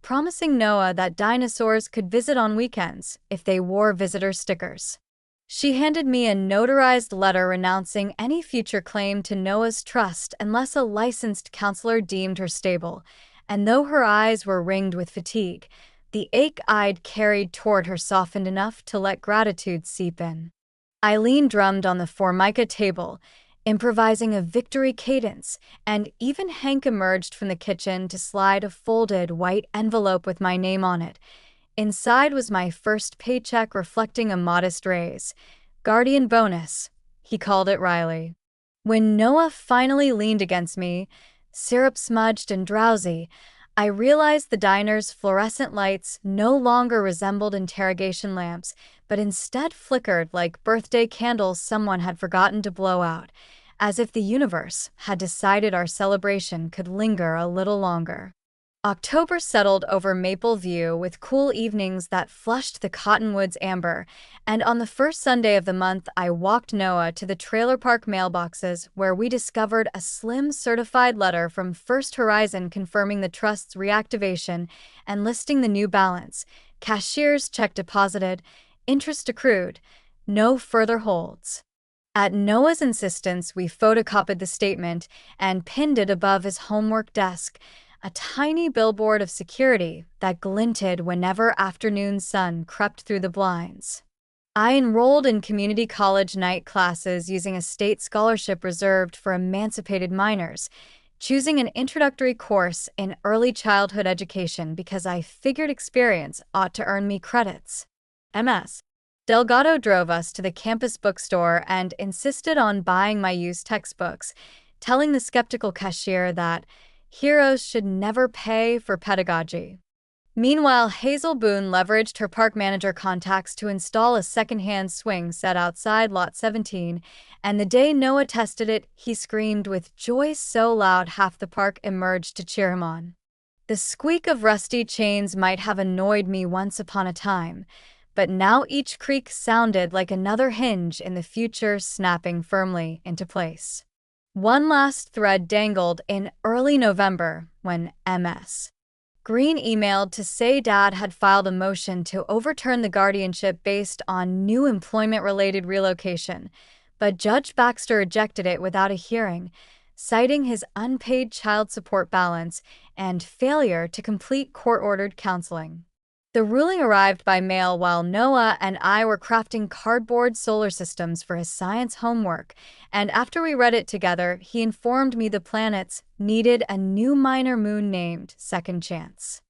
promising Noah that dinosaurs could visit on weekends if they wore visitor stickers. She handed me a notarized letter renouncing any future claim to Noah's trust unless a licensed counselor deemed her stable, and though her eyes were ringed with fatigue, the ache I'd carried toward her softened enough to let gratitude seep in. Eileen drummed on the formica table, improvising a victory cadence, and even Hank emerged from the kitchen to slide a folded white envelope with my name on it. Inside was my first paycheck reflecting a modest raise. Guardian bonus, he called it wryly. When Noah finally leaned against me, syrup-smudged and drowsy, I realized the diner's fluorescent lights no longer resembled interrogation lamps, but instead flickered like birthday candles someone had forgotten to blow out, as if the universe had decided our celebration could linger a little longer. October settled over Maple View with cool evenings that flushed the cottonwoods amber, and on the first Sunday of the month, I walked Noah to the trailer park mailboxes where we discovered a slim certified letter from First Horizon confirming the trust's reactivation and listing the new balance: cashier's check deposited, interest accrued, no further holds. At Noah's insistence, we photocopied the statement and pinned it above his homework desk, a tiny billboard of security that glinted whenever afternoon sun crept through the blinds. I enrolled in community college night classes using a state scholarship reserved for emancipated minors, choosing an introductory course in early childhood education because I figured experience ought to earn me credits. MS. Delgado drove us to the campus bookstore and insisted on buying my used textbooks, telling the skeptical cashier that heroes should never pay for pedagogy. Meanwhile, Hazel Boone leveraged her park manager contacts to install a secondhand swing set outside Lot 17, and the day Noah tested it, he screamed with joy so loud half the park emerged to cheer him on. The squeak of rusty chains might have annoyed me once upon a time, but now each creak sounded like another hinge in the future snapping firmly into place. One last thread dangled in early November when MS. Green emailed to say Dad had filed a motion to overturn the guardianship based on new employment-related relocation, but Judge Baxter rejected it without a hearing, citing his unpaid child support balance and failure to complete court-ordered counseling. The ruling arrived by mail while Noah and I were crafting cardboard solar systems for his science homework, and after we read it together, he informed me the planets needed a new minor moon named Second Chance.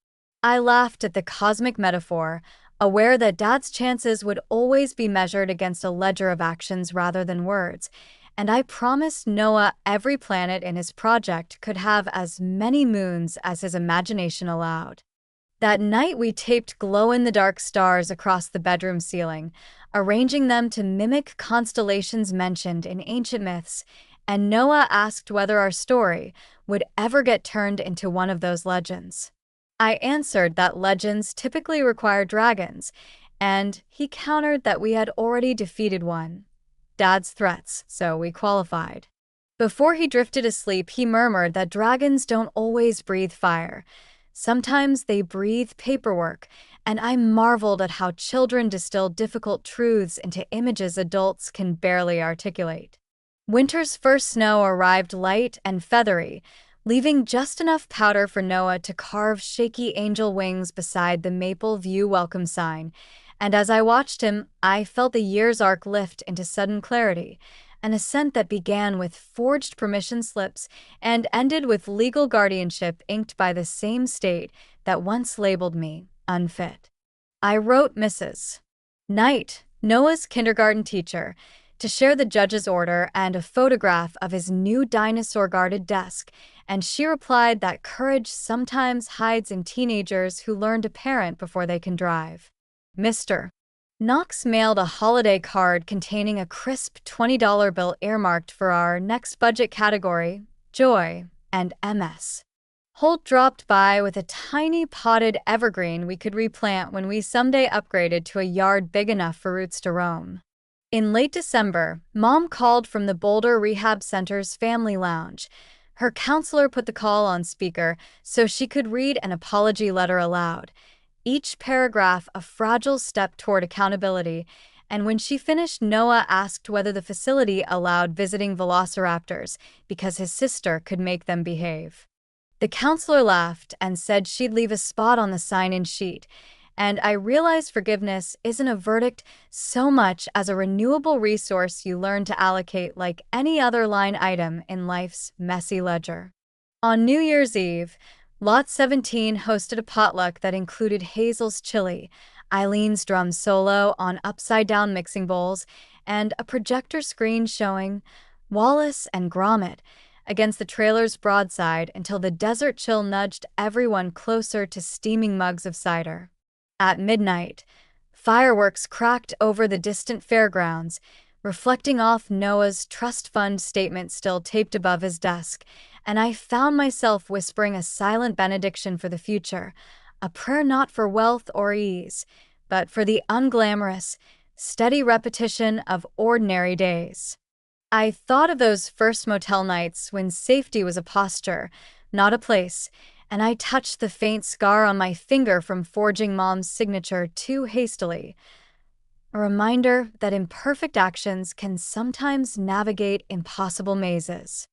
I laughed at the cosmic metaphor, aware that Dad's chances would always be measured against a ledger of actions rather than words, and I promised Noah every planet in his project could have as many moons as his imagination allowed. That night, we taped glow-in-the-dark stars across the bedroom ceiling, arranging them to mimic constellations mentioned in ancient myths, and Noah asked whether our story would ever get turned into one of those legends. I answered that legends typically require dragons, and he countered that we had already defeated one. Dad's threats, so we qualified. Before he drifted asleep, he murmured that dragons don't always breathe fire. Sometimes they breathe paperwork, and I marveled at how children distill difficult truths into images adults can barely articulate. Winter's first snow arrived light and feathery, leaving just enough powder for Noah to carve shaky angel wings beside the Maple View welcome sign, and as I watched him, I felt the year's arc lift into sudden clarity, an ascent that began with forged permission slips and ended with legal guardianship inked by the same state that once labeled me unfit. I wrote Mrs. Knight, Noah's kindergarten teacher, to share the judge's order and a photograph of his new dinosaur-guarded desk, and she replied that courage sometimes hides in teenagers who learn to parent before they can drive. Mr. Knox mailed a holiday card containing a crisp $20 bill earmarked for our next budget category, Joy, and MS. Holt dropped by with a tiny potted evergreen we could replant when we someday upgraded to a yard big enough for roots to roam. In late December, Mom called from the Boulder Rehab Center's family lounge. Her counselor put the call on speaker so she could read an apology letter aloud, each paragraph a fragile step toward accountability, and when she finished, Noah asked whether the facility allowed visiting velociraptors because his sister could make them behave. The counselor laughed and said she'd leave a spot on the sign-in sheet, and I realized forgiveness isn't a verdict so much as a renewable resource you learn to allocate like any other line item in life's messy ledger. On New Year's Eve, Lot 17 hosted a potluck that included Hazel's chili, Eileen's drum solo on upside-down mixing bowls, and a projector screen showing Wallace and Gromit against the trailer's broadside until the desert chill nudged everyone closer to steaming mugs of cider. At midnight, fireworks cracked over the distant fairgrounds, reflecting off Noah's trust fund statement still taped above his desk, and I found myself whispering a silent benediction for the future, a prayer not for wealth or ease, but for the unglamorous, steady repetition of ordinary days. I thought of those first motel nights when safety was a posture, not a place, and I touched the faint scar on my finger from forging Mom's signature too hastily. A reminder that imperfect actions can sometimes navigate impossible mazes.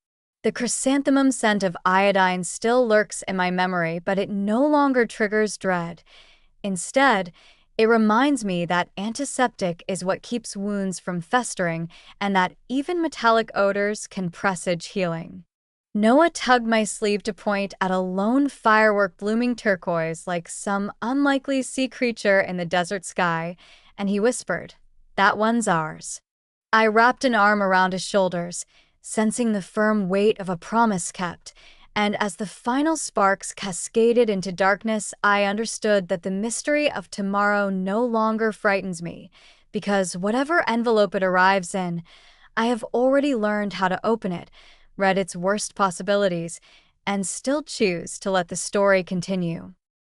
The chrysanthemum scent of iodine still lurks in my memory, but it no longer triggers dread. Instead, it reminds me that antiseptic is what keeps wounds from festering and that even metallic odors can presage healing. Noah tugged my sleeve to point at a lone firework blooming turquoise like some unlikely sea creature in the desert sky, and he whispered, "That one's ours." I wrapped an arm around his shoulders, sensing the firm weight of a promise kept, and as the final sparks cascaded into darkness, I understood that the mystery of tomorrow no longer frightens me, because whatever envelope it arrives in, I have already learned how to open it, read its worst possibilities, and still choose to let the story continue.